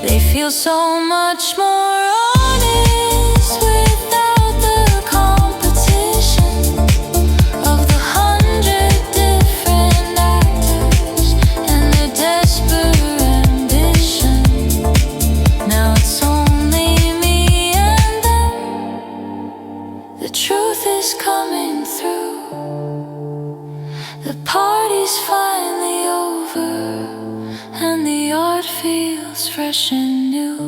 [SPEAKER 1] They feel so much more honest without the competition of the 100 different actors and their desperate ambition. Now it's only me and them. The truth is coming through. The party's finally over and the art feels fresh and new.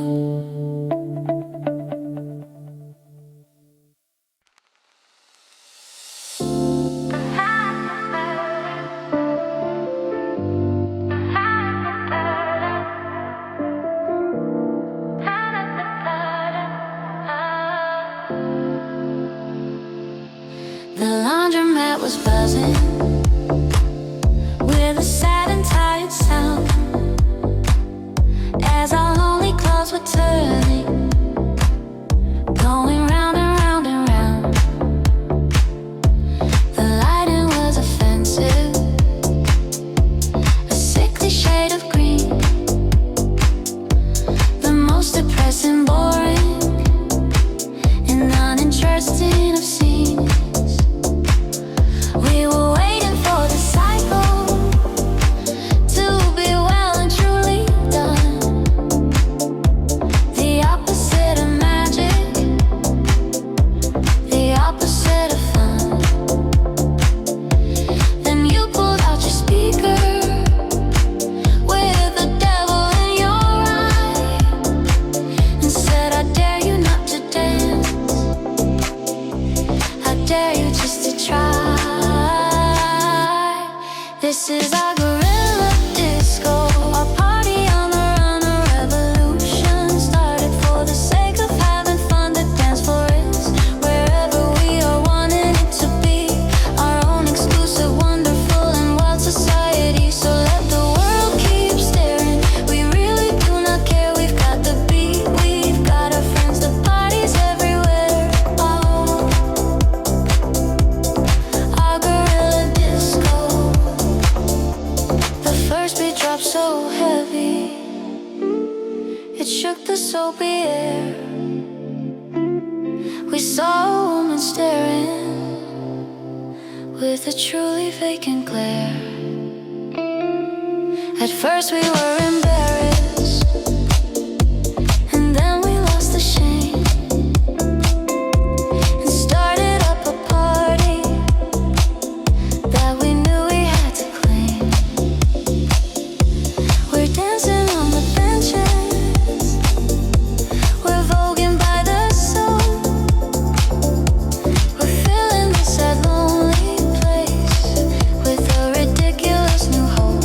[SPEAKER 1] The laundromat was buzzing with a sad and tired sound as our lonely clothes were turning, going round and round and round. The lighting was offensive, a sickly shade of green, the most depressing, boring, and uninteresting of scenes. We were waiting for the cycle to be well and truly done. The opposite of magic, the opposite of fun. Then you pulled out your speaker with the devil in your eye and said, I dare you not to dance, I dare you just to try. This is our guerrilla disco, our party on the run, a revolution started for the sake of having fun. The dance floor is wherever we are wanting it to be, our own exclusive, wonderful and wild society. So let the world keep staring, we really do not care. We've got the beat, we've got our friends, the party's everywhere. Oh, our guerrilla disco. The first beat dropped so heavy, it shook the soapy air. We saw a woman staring with a truly vacant glare. At first we were embarrassed, and then we lost the shame and started up a party that we knew we had to claim. We're dancing on the benches, we're voguing by the soul, we're filling this sad lonely place with a ridiculous new hope.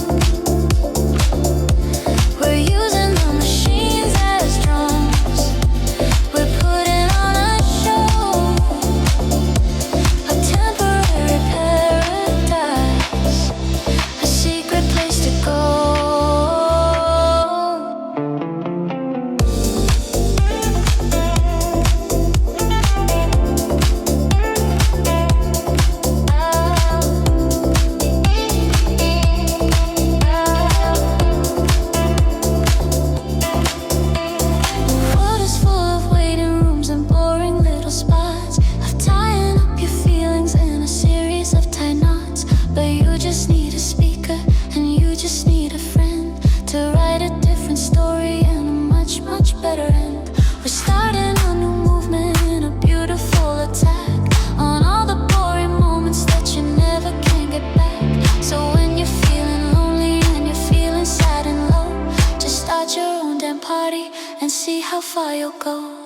[SPEAKER 1] how far you'll go.